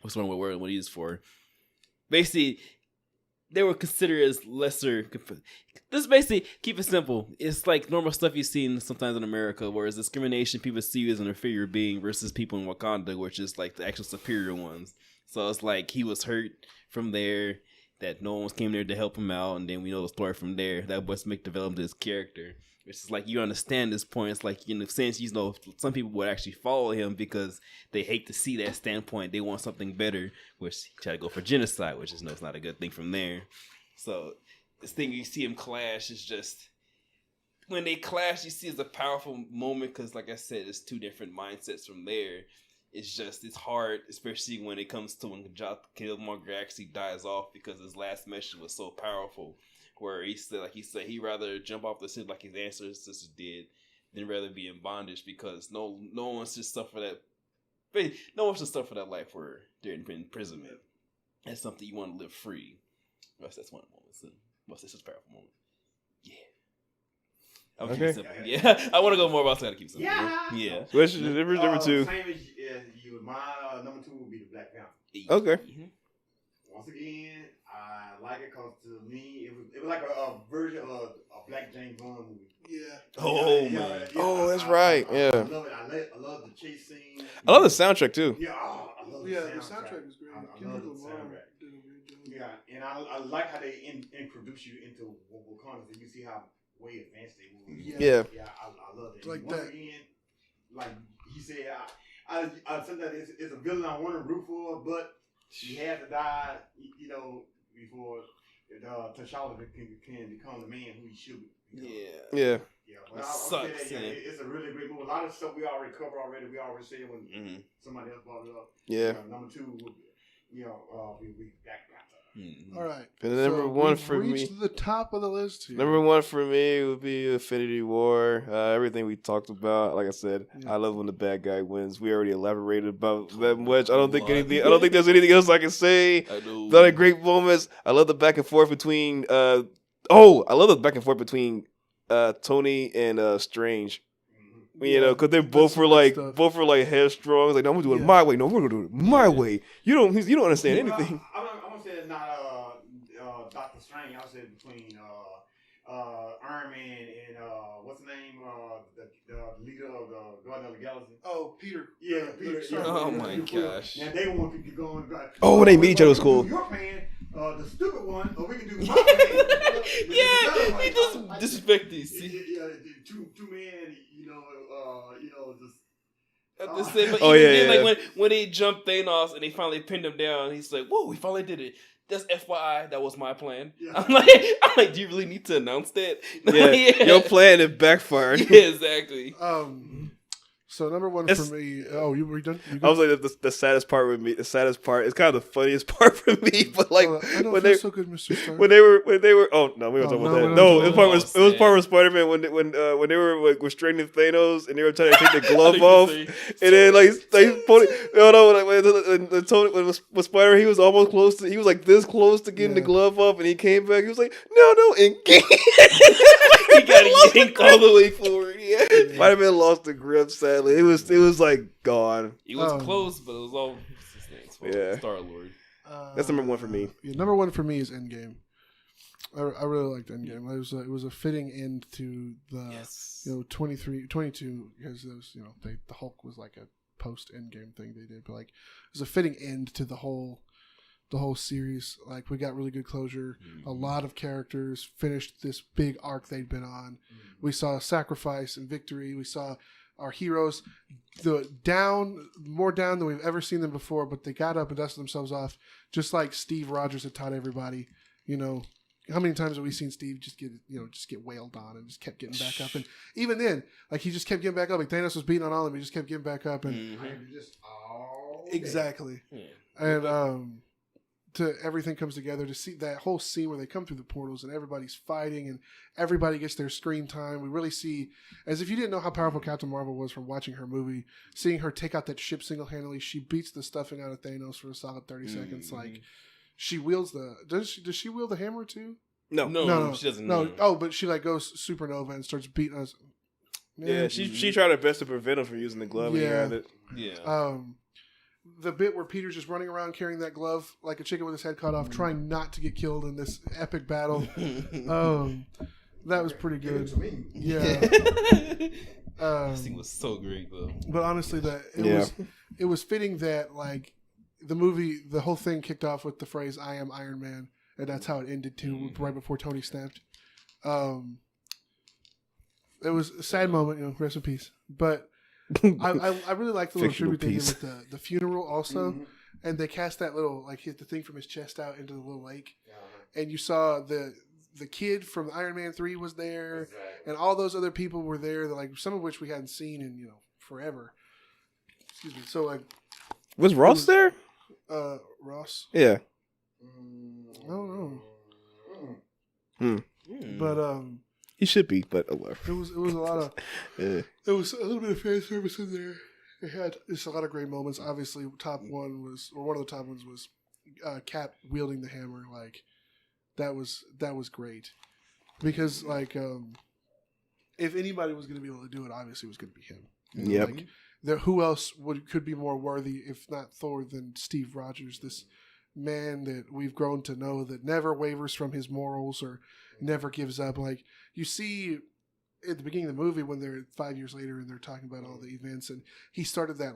What's one word what he used for? Basically, they were considered as lesser. This basically keep it simple. It's like normal stuff you see sometimes in America, whereas discrimination people see you as an inferior being versus people in Wakanda, which is like the actual superior ones. So it's like he was hurt from there, that no one came there to help him out, and then we know the story from there. That was make developed his character. Which is like you understand this point. It's like in a sense, some people would actually follow him because they hate to see that standpoint. They want something better, which he try to go for genocide, which is it's not a good thing from there. So this thing you see him clash is just when they clash, you see it's a powerful moment because, like I said, it's two different mindsets from there. It's hard, especially when it comes to when Killmonger actually dies off because his last message was so powerful. Where he said he'd rather jump off the ship like his ancestors did than rather be in bondage because no one should suffer that. No one should suffer that life where they're in imprisonment. That's something you want to live free. That's one of the moments. That's such a powerful moment. Yeah. I'll keep it simple. Yeah, I want to go more about that. To keep it simple. Yeah. Which is number 2? Same as you. My number 2 would be the Black Panther. Okay. Mm-hmm. Once again, I like it because to me, it was like a version of a Black James Bond movie. Yeah. Oh, man. Yeah, Oh, that's right. Yeah. I love it. I love the chase scene. I love the soundtrack too. Yeah, I love The soundtrack is great. I love the soundtrack. Did a great job. Yeah, and I like how they introduce you into Wakanda, so you see how way advanced they move. Yeah. Yeah, I love it. Like Once that. again, like he said, I sometimes it's a villain I want to root for, but he had to die, before T'Challa can become the man who he should be. Yeah. Yeah, but Sucks, it's a really great movie. A lot of stuff we already covered already. We already said when somebody else brought it up. Yeah. Number 2 would be, we Black Panther. All right. And the number one we've for me. reached the top of the list here. Number 1 for me would be Infinity War. Everything we talked about, like I said, I love when the bad guy wins. We already elaborated about that much. I don't think there's anything else I can say. I know. A lot of great moments. I love the back and forth between. I love the back and forth between Tony and Strange. Because they both were like headstrong. It's like, no, I'm gonna do it my way. No, we're gonna do it my way. You don't understand anything. I'm gonna say it's not Doctor Strange. I'll say between Iron Man and what's the name? The leader of the Guardians of the Galaxy. Oh, Peter. Yeah, Peter. Yeah, Oh my gosh. Now they want to keep going. Oh, when they meet each other was cool. Your plan, the stupid one, or we can do my plan. Yeah, he just disrespect these. Yeah, two men, just. At the same, but Oh, even yeah, then, yeah. like when he jumped Thanos and they finally pinned him down, he's like, "Whoa, we finally did it." Just FYI, that was my plan. Yeah. I'm like, do you really need to announce that? Yeah, your plan it backfired. Yeah, exactly. So number one It's- for me. Oh, you were done. You I was like the saddest part with me. The saddest part. It's kind of the funniest part for me. But like I don't when feel they so good, Mr. Stark. when they were. Oh no, we were talking no, about we that. don't No, talk it was about part it was part of Spider-Man when they were like restraining Thanos and they were trying to take the glove off, and then like when Spider he was almost close to. He was like this close to getting the glove off, and he came back. He was like, no, and He got yanked all the way forward. Yeah. Spider-Man lost the grip. Sadly, it was like gone. It was close, but it was all his name. Yeah. Star-Lord. That's number one for me. Yeah, number one for me is Endgame. I really liked Endgame. It was a fitting end to the 22 because it was the Hulk was like a post Endgame thing they did, but like it was a fitting end to the whole series. Like we got really good closure. A lot of characters finished this big arc they'd been on. We saw sacrifice and victory. We saw our heroes more down than we've ever seen them before, but they got up and dusted themselves off, just like Steve Rogers had taught everybody. How many times have we seen Steve just get wailed on and just kept getting back up? And even then, like he just kept getting back up. Like Thanos was beating on all of them, he just kept getting back up. And exactly. And to everything comes together to see that whole scene where they come through the portals and everybody's fighting and everybody gets their screen time. We really see, as if you didn't know how powerful Captain Marvel was from watching her movie, seeing her take out that ship single-handedly. She beats the stuffing out of Thanos for a solid 30 seconds. Like she wields does she wield the hammer too? No, she doesn't. No. Oh, but she like goes supernova and starts beating us. Yeah, she tried her best to prevent him from using the glove. Yeah. Yeah. The bit where Peter's just running around carrying that glove like a chicken with his head cut off, trying not to get killed in this epic battle. That was pretty good. Yeah. This thing was so great though. But honestly, it was fitting that like the whole thing kicked off with the phrase "I am Iron Man," and that's how it ended too, right before Tony snapped. It was a sad moment, rest in peace. But I really like the little tribute they did with the funeral also, and they cast that little hit the thing from his chest out into the little lake, and you saw the kid from Iron Man 3 was there, and all those other people were there. That some of which we hadn't seen in forever. Excuse me. So was Ross there? Ross. Yeah. I don't know. But he should be, but oh well. It was a lot of it was a little bit of fan service in there. It had just a lot of great moments. Obviously, one of the top ones was Cap wielding the hammer. Like that was great because if anybody was going to be able to do it, obviously it was going to be him. Yep. Who else could be more worthy, if not Thor, than Steve Rogers? This man that we've grown to know that never wavers from his morals or never gives up. Like you see at the beginning of the movie when they're 5 years later and they're talking about all the events, and he started that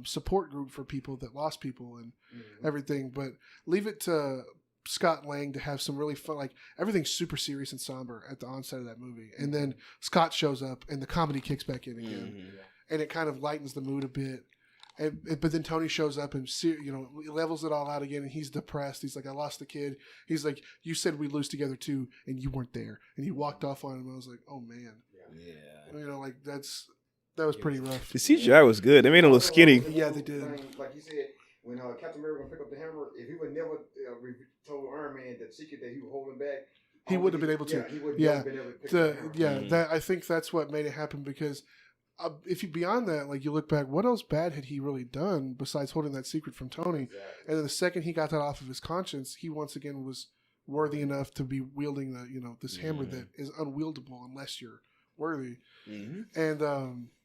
support group for people that lost people and everything. But leave it to Scott Lang to have some really fun, everything's super serious and somber at the onset of that movie, and then Scott shows up and the comedy kicks back in again, and it kind of lightens the mood a bit. But then Tony shows up and levels it all out again, and he's depressed. He's like, I lost the kid. He's like, you said we'd lose together too, and you weren't there. And he walked off on him. I was like, oh man, that was pretty rough. The CGI was good. They made him look skinny. Yeah, they did. Like you said, when Captain America picked up the hammer, if he would never told Iron Man the secret that he was holding back, he wouldn't have been able to. He wouldn't have been able to pick up the hammer. That I think that's what made it happen because. If you beyond that, you look back, what else bad had he really done besides holding that secret from Tony? Exactly. And then the second he got that off of his conscience, he once again was worthy enough to be wielding this hammer that is unwieldable unless you're worthy. And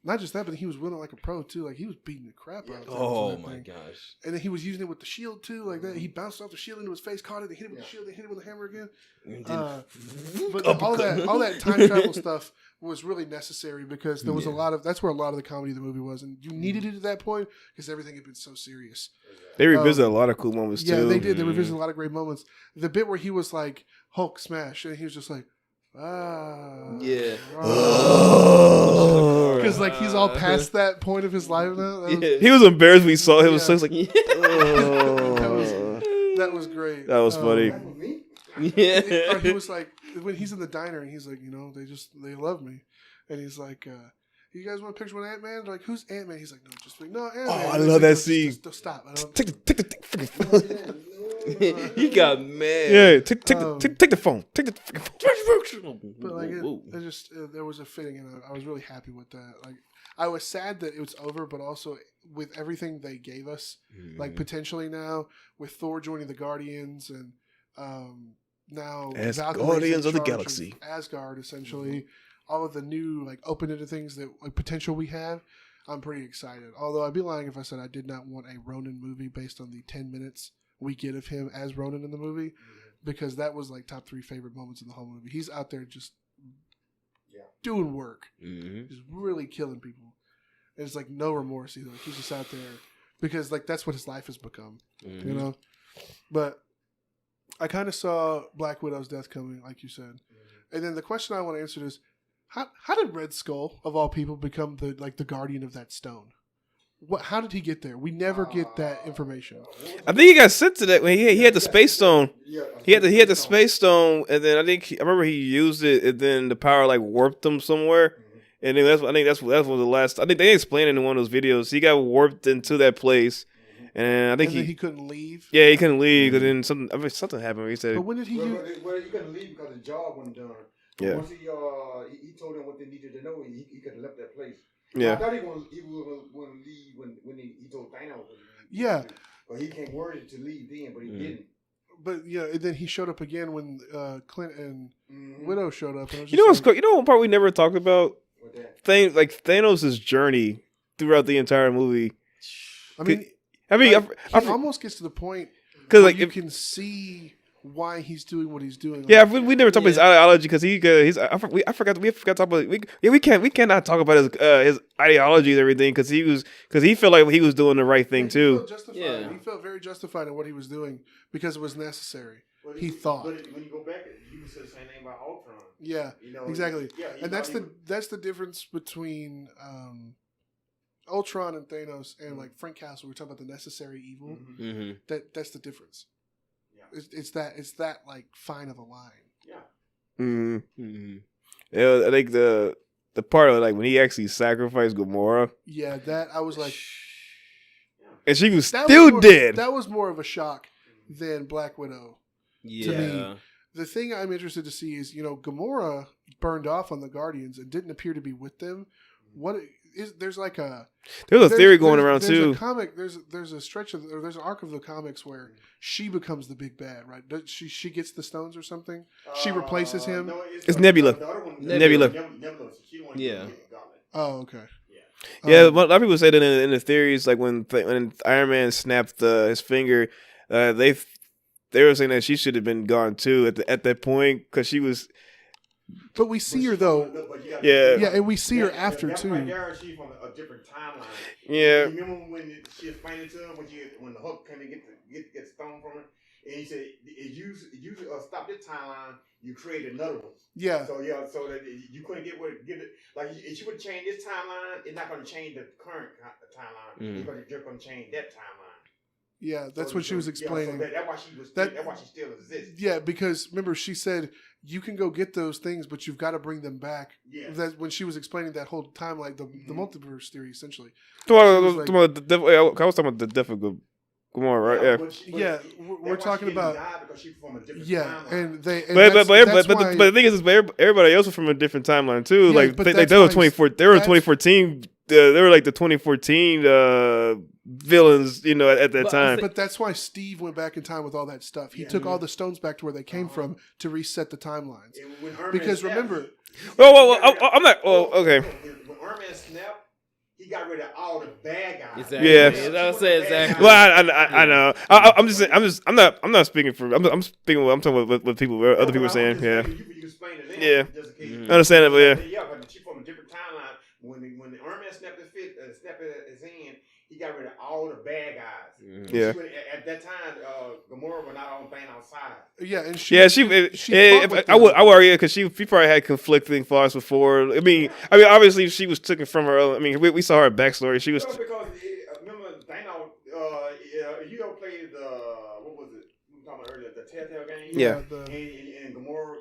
not just that, but he was wielding like a pro too. Like he was beating the crap out of things. Oh my gosh! And then he was using it with the shield too, like that. He bounced off the shield into his face, caught it, and hit it with the shield, and hit it with the hammer again. But all that time travel stuff was really necessary because there was that's where a lot of the comedy of the movie was, and you needed it at that point because everything had been so serious. They revisit a lot of cool moments too. Yeah, they did. They revisited a lot of great moments. The bit where he was like Hulk smash, and he was just like. Yeah. Because he's all past that point of his life now. He was embarrassed when he saw him. He was like, That was great. That was funny. That was me. Yeah. Or he was like, when he's in the diner and he's like, they love me, and he's like, you guys want a picture with Ant-Man? They're like, who's Ant-Man? He's like, no, Ant-Man. Oh, I He's love like, that scene. Just stop. I don't. Take the freaking phone. He got mad. Yeah, take the phone. Take the freaking phone. But like, it just there was a fitting, and I was really happy with that. Like, I was sad that it was over, but also with everything they gave us, like potentially now with Thor joining the Guardians and now As Valkyrie's Guardians in of the charge Galaxy. Asgard, essentially, all of the new like open-ended things that like potential we have. I'm pretty excited. Although I'd be lying if I said I did not want a Ronin movie based on the 10 minutes we get of him as Ronin in the movie, because that was like top 3 favorite moments in the whole movie. He's out there just doing work, just really killing people. And it's like no remorse either. Like, he's just out there because like that's what his life has become, you know. But I kind of saw Black Widow's death coming, like you said. And then the question I want to answer is, how did Red Skull of all people become the guardian of that stone? How did he get there? We never get that information. I think he got sent to that when he had the space stone. He had the space stone, and then I remember he used it, and then the power like warped him somewhere. And then I think that's one of the last. I think they explained it in one of those videos. He got warped into that place, and I think he couldn't leave. Yeah, he couldn't leave because then something happened. Where he said, "But when did he? Well, he couldn't leave because the job wasn't done. Yeah. Once he told them what they needed to know, he could have left that place. Yeah. I thought he was going to leave when he told Thanos. Yeah. But he came worded to leave then, but he didn't. But yeah, and then he showed up again when Clint and Widow showed up. And I was you know what's like, cool? You know one part we never talked about? What that? Thanos' journey throughout the entire movie. I mean, he almost gets to the point because where you can see why he's doing what he's doing. Yeah, we never talked about his ideology because I forgot to talk about we cannot talk about his ideology and everything because he felt like he was doing the right thing too. He felt very justified in what he was doing because it was necessary. He thought. But when you go back, you can say the same thing about Ultron. Yeah, exactly. And that's the difference between Ultron and Thanos and like Frank Castle. We're talking about the necessary evil. That's the difference. It's that like fine of a line. Yeah, I think the part of like when he actually sacrificed Gamora. Yeah, that I was like, and she was still dead. That was more of a shock than Black Widow. Yeah. To me, the thing I'm interested to see is Gamora burned off on the Guardians and didn't appear to be with them. What is there's a theory going around too. A comic, there's a stretch of there's an arc of the comics where she becomes the big bad, right? She gets the stones or something. She replaces him. No, it's Nebula. Nebula. Yeah. Oh, okay. Yeah, a lot of people say that in the theories, like when Iron Man snapped his finger, they were saying that she should have been gone too at that point because she was. But we see her though. Yeah, and we see her after too. She's from a different timeline. Yeah. You remember when she explained it to him when the Hulk came to get stone from her, and he said, "If you stop this timeline, you create another one." Yeah. So that you couldn't get it. Like if you would change this timeline, it's not going to change the current timeline. You're just going to change that timeline. Yeah, that's what she was explaining. Yeah, so that's why she still exists. Yeah, because remember she said you can go get those things, but you've got to bring them back. Yeah. That when she was explaining that whole timeline, the multiverse theory, essentially. I was talking about the death of Gamora, right? We're talking about. And they. And but the thing is, everybody else was from a different timeline too. Yeah, like they were 24. They were 2014. They were like the 2014 villains, at that time. But that's why Steve went back in time with all that stuff. He took all the stones back to where they came from to reset the timelines. Because remember, I'm not. Oh, okay. When Iron Man snapped, he got rid of all the bad guys. Exactly. Yeah. Exactly. Well, I know. I'm not speaking for. I'm talking about what people, other people are saying. Yeah. You explain it. Yeah. I understand it, but yeah. Yeah, but she's from a different timeline. When Iron Man snapped his hand, he got rid of all the bad guys. Yeah. At that time, Gamora was not on Thanos' side. Yeah, and I would argue because she probably had conflicting thoughts before. I mean, obviously she was taken from her own. I mean, we saw her backstory. She was because remember Thanos. You don't play the what was it? talking about earlier, the Telltale game. Yeah. And Gamora,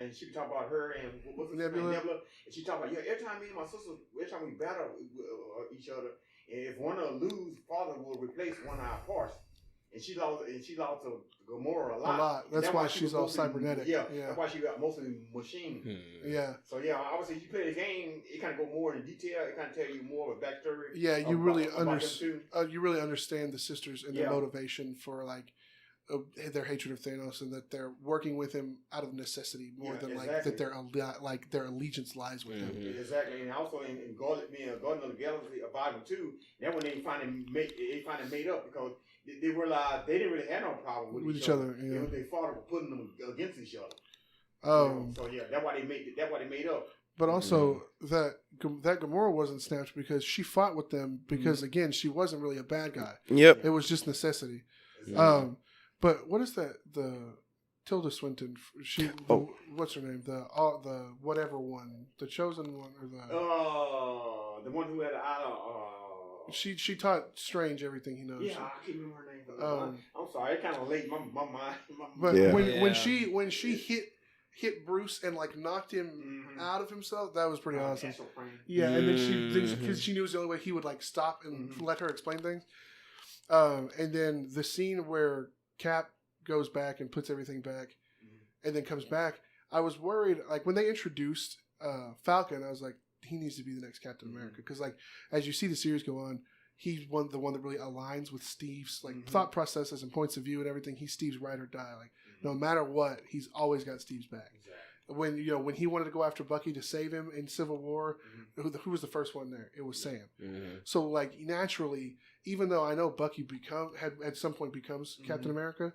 and she talk about her and what's his name, Nebula. And she talk about every time me and my sister, every time we battle each other, and if one of them lose, father will replace one of our parts. And she lost to Gamora a lot. That's why she's all cybernetic. Yeah, that's why she got mostly machine. Yeah. So yeah, obviously you play the game, it kind of go more in detail. It kind of tell you more of a backstory. Yeah, you really understand the sisters and their motivation for like their hatred of Thanos, and that they're working with him out of necessity more than like that their allegiance lies with him. Exactly, and also in Garden of the Galaxy, Volume 2, that when they finally made up because they realized they didn't really have no problem with each other. Yeah. They fought putting them against each other. So yeah, that's why they made up. But also that Gamora wasn't snapped because she fought with them because again she wasn't really a bad guy. Yep. It was just necessity. But what is that? The Tilda Swinton. What's her name? The whatever one, the chosen one, or the one who had She taught Strange everything he knows. Yeah, I can't remember her name. I'm sorry, it kind of late. My mind. But when she hit Bruce and like knocked him out of himself, that was pretty awesome. Yeah, and then because she knew it was the only way he would like stop and let her explain things. And then the scene where Cap goes back and puts everything back, and then comes back. I was worried, like when they introduced Falcon, I was like, he needs to be the next Captain America, because like as you see the series go on, he's the one that really aligns with Steve's like thought processes and points of view and everything. He's Steve's ride or die. Like no matter what, he's always got Steve's back. Exactly. When he wanted to go after Bucky to save him in Civil War, who was the first one there? It was Sam. So like naturally, even though I know Bucky had at some point becomes Captain America,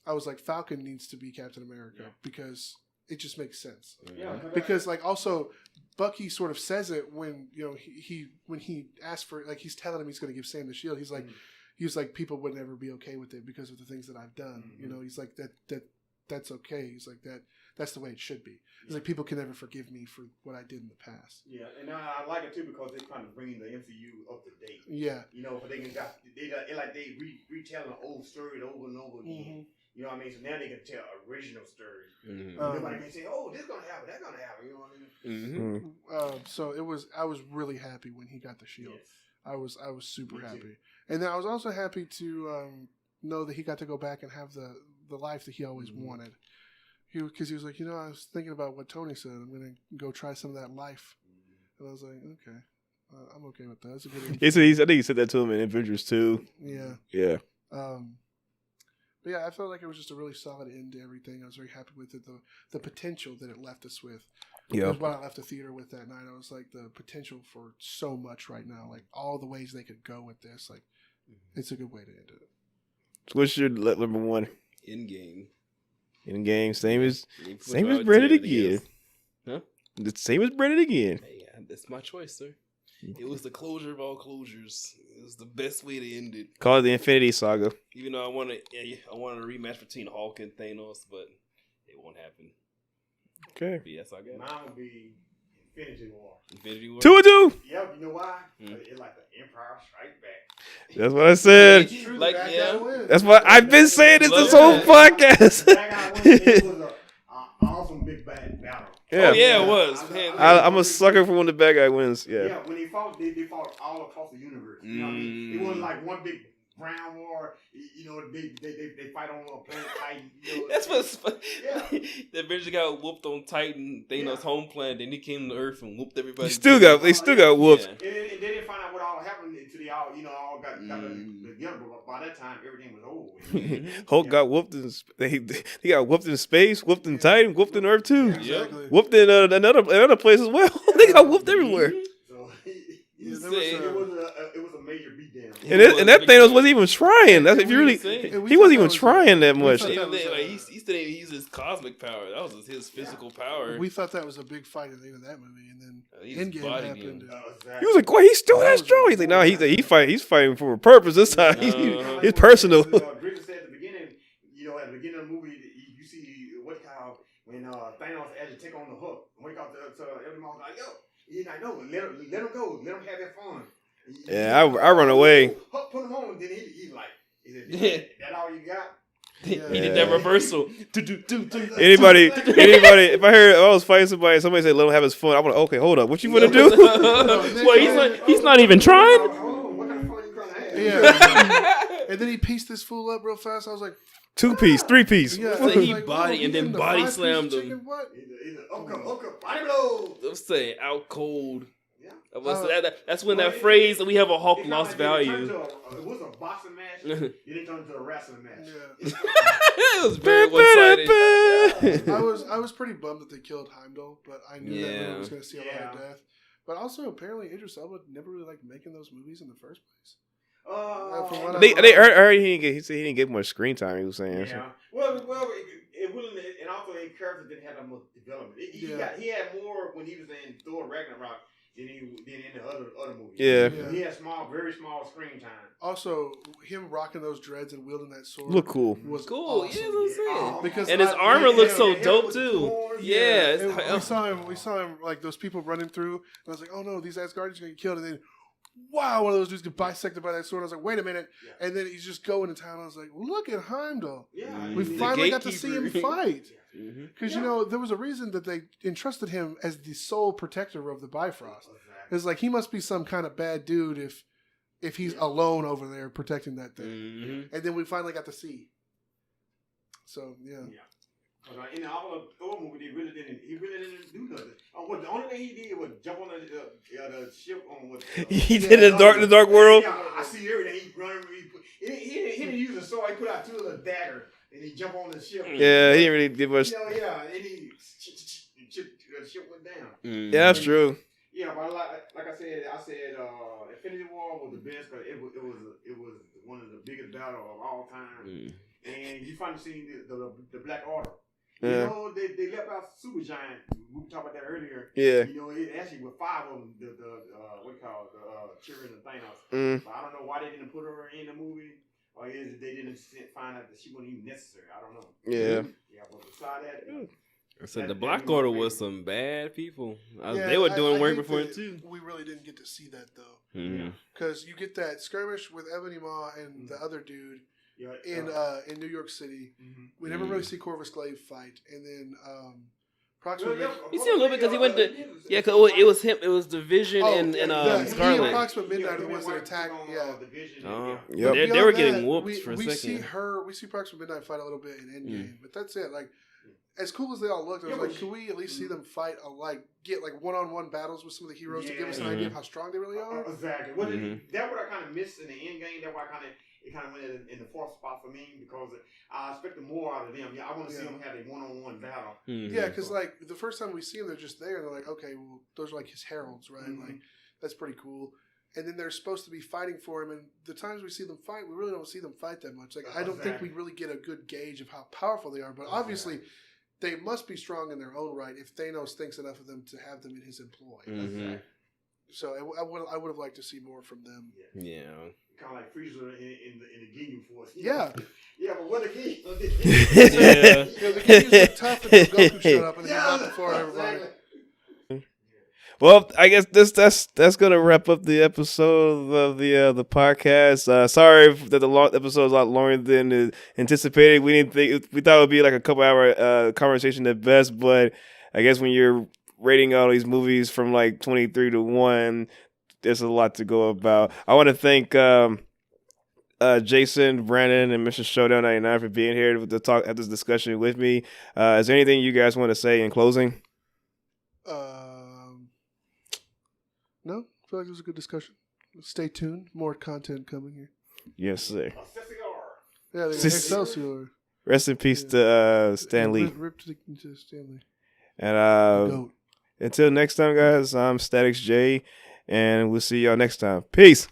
I was like, Falcon needs to be Captain America because it just makes sense. Yeah. Because like also Bucky sort of says it when when he asks for, like, he's telling him he's going to give Sam the shield. He's like he was like, people would never be okay with it because of the things that I've done. He's like that's okay. He's like that's the way it should be. He's like, people can never forgive me for what I did in the past. Yeah, and I like it too because they're kind of bringing the MCU up to date. Yeah, but they retelling an old story over and over again. You know what I mean? So now they can tell original stories. Nobody can say, "Oh, this gonna happen, that's gonna happen." You know what I mean? So I was really happy when he got the shield. Yes. I was super happy, and then I was also happy to know that he got to go back and have the life that he always wanted. Because he was like, I was thinking about what Tony said. I'm gonna go try some of that life, and I was like, okay, I'm okay with that. That's a good. I think he said that to him in Avengers 2. Yeah. Yeah. But yeah, I felt like it was just a really solid end to everything. I was very happy with it. The potential that it left us with. Yeah. That's what I left the theater with that night. I was like, the potential for so much right now. Like, all the ways they could go with this. Like, it's a good way to end it. So what's your number one? Endgame. Same as Brennan again. Huh? The same as Brennan again. Hey, that's my choice, sir. It was the closure of all closures. It was the best way to end it. Call it the Infinity Saga. Even though I wanted a rematch between Hulk and Thanos, but it won't happen. Okay. But yes, I got it. Mine would be Infinity War. 2-2. Yep. You know why? It's like the Empire Strikes Back. That's what I said. Like, that's what I've been saying this whole podcast. It was an awesome big bad battle. Yeah. Oh, yeah, it was. I'm a sucker for when the bad guy wins. Yeah. Yeah, when they fought all across the universe. You know what I mean? It wasn't like one big ground war. They fight on a planet Titan. That's what's funny. Yeah. The Avengers got whooped on Titan, Thanos' home planet, then he came to Earth and whooped everybody. They still got whooped. And they didn't find out what all happened until they all got together. But by that time, everything was over. Hulk got whooped he got whooped in space, whooped in Titan, whooped in Earth too. Exactly. Whooped in another place as well. They got whooped everywhere. It was a major beatdown. And that Thanos wasn't even trying. That's if you really, he wasn't even trying that much. He still didn't use his cosmic power. That was his physical power. We thought that was a big fight at the end of that movie, and then Endgame happened. He was like, "What? He's still that strong?" He's like, "No, he's fighting for a purpose this time. He's personal." Bridget said at the beginning, at the beginning of the movie, you see when Thanos had to take on the Hook, wake up to everyone was like, "Yo." He's like, no, let him go. Let him have that fun. Yeah, I run away. Put him on. Then he's like, is that all you got? He did that reversal. Anybody, if I was fighting somebody said let him have his fun, I'm like, okay, hold up, what you want to do? Well, he's not even trying. What kind of fun you trying to have? Yeah. And then he pieced this fool up real fast. I was like, 2-piece, 3-piece. yeah. So I was he like, body whoa, and then he body the 5-piece slammed him. chicken? What? Okay, body blow. I'm saying out cold. Yeah. That's when that phrase that we have a Hulk lost value. It was a boxing match. It didn't turn into a wrestling match. Yeah. It was very one-sided. I was pretty bummed that they killed Heimdall, but I knew that movie was going to see a lot of death. But also, apparently, Idris Elba never really liked making those movies in the first place. I heard he didn't get much screen time. He was saying. Yeah. Well, it wouldn't, and also his character didn't have that much development. He had more when he was in Thor Ragnarok than in the other movies. Yeah. He had very small screen time. Also, him rocking those dreads and wielding that sword Look cool. was Cool. awesome. Yeah, that's what I'm saying. Because And his armor looks so dope too. Yeah. We saw him like those people running through, and I was like, oh no, these Asgardians are gonna get killed, and then wow, one of those dudes get bisected by that sword. I was like, wait a minute, and then he's just going to town. I was like, look at Heimdall. Yeah. We finally got to see him fight. Mm-hmm. Because, you know, there was a reason that they entrusted him as the sole protector of the Bifrost. It's like, he must be some kind of bad dude if he's alone over there protecting that thing. Mm-hmm. And then we finally got to see. So, yeah. But in all of the Thor movie, he really didn't do nothing. The only thing he did was jump on the ship on what He did the dark world. Yeah, I see everything. He running. He didn't use a sword. He put out two little dagger and he jumped on the ship. Yeah, he didn't really give much. Yeah, and the ship went down. Yeah, that's true. Yeah, but like I said, Infinity War was the best because it was one of the biggest battles of all time. And you finally seen the Black Order. You know, they left out Supergiant. We talked about that earlier. Yeah. You know, it actually with 5 of them, what do you call it, cheering the Thanos. But I don't know why they didn't put her in the movie. Or is it they didn't find out that she wasn't even necessary? I don't know. Yeah. Yeah, but beside that. I said the Black Order was some bad people. They were doing work before it too. We really didn't get to see that though, Mm-hmm. because you get that skirmish with Ebony Maw and the other dude in New York City. We never really see Corvus Glaive fight, and then Proxima. You see him a little bit because he went to cause it was him. It was Division and Scarlet. He and Proxima Midnight are the ones that attack. They were getting whooped for a second. We see Proxima Midnight fight a little bit in Endgame, but that's it. Like, as cool as they all looked, I was like, can we at least see them fight, get like one-on-one battles with some of the heroes to give us an idea of how strong they really are? Exactly. That's what I kind of missed in the end game. That's why it kind of went in the fourth spot for me, because I expected more out of them. Yeah, I want to see them have a one-on-one battle. Yeah, because like the first time we see them, they're just there, and they're like, okay, well, those are like his heralds, right? Like, that's pretty cool. And then they're supposed to be fighting for him, and the times we see them fight, we really don't see them fight that much. Like, I don't think we really get a good gauge of how powerful they are, but obviously they must be strong in their own right if Thanos thinks enough of them to have them in his employ. So I would have liked to see more from them. Yeah. Kind of like Freezer in the Ginyu Force. Yeah. Yeah, but what the Ginyu? Yeah. The Ginyus look tough until Goku showed up and he knocked before everybody. Well, I guess that's gonna wrap up the episode of the podcast. Sorry that the episode was a lot longer than anticipated. We thought it would be like a couple hour conversation at best, but I guess when you're rating all these movies from like 23 to 1, there's a lot to go about. I want to thank Jason, Brandon, and Mr. Showdown 99 for being here to talk at this discussion with me. Is there anything you guys want to say in closing? No, I feel like it was a good discussion. Stay tuned. More content coming here. Yes, sir. Yeah, Excelsior. Rest in peace to Stan Lee. Rip to Stan Lee. And until next time, guys, I'm STATiX J, and we'll see y'all next time. Peace.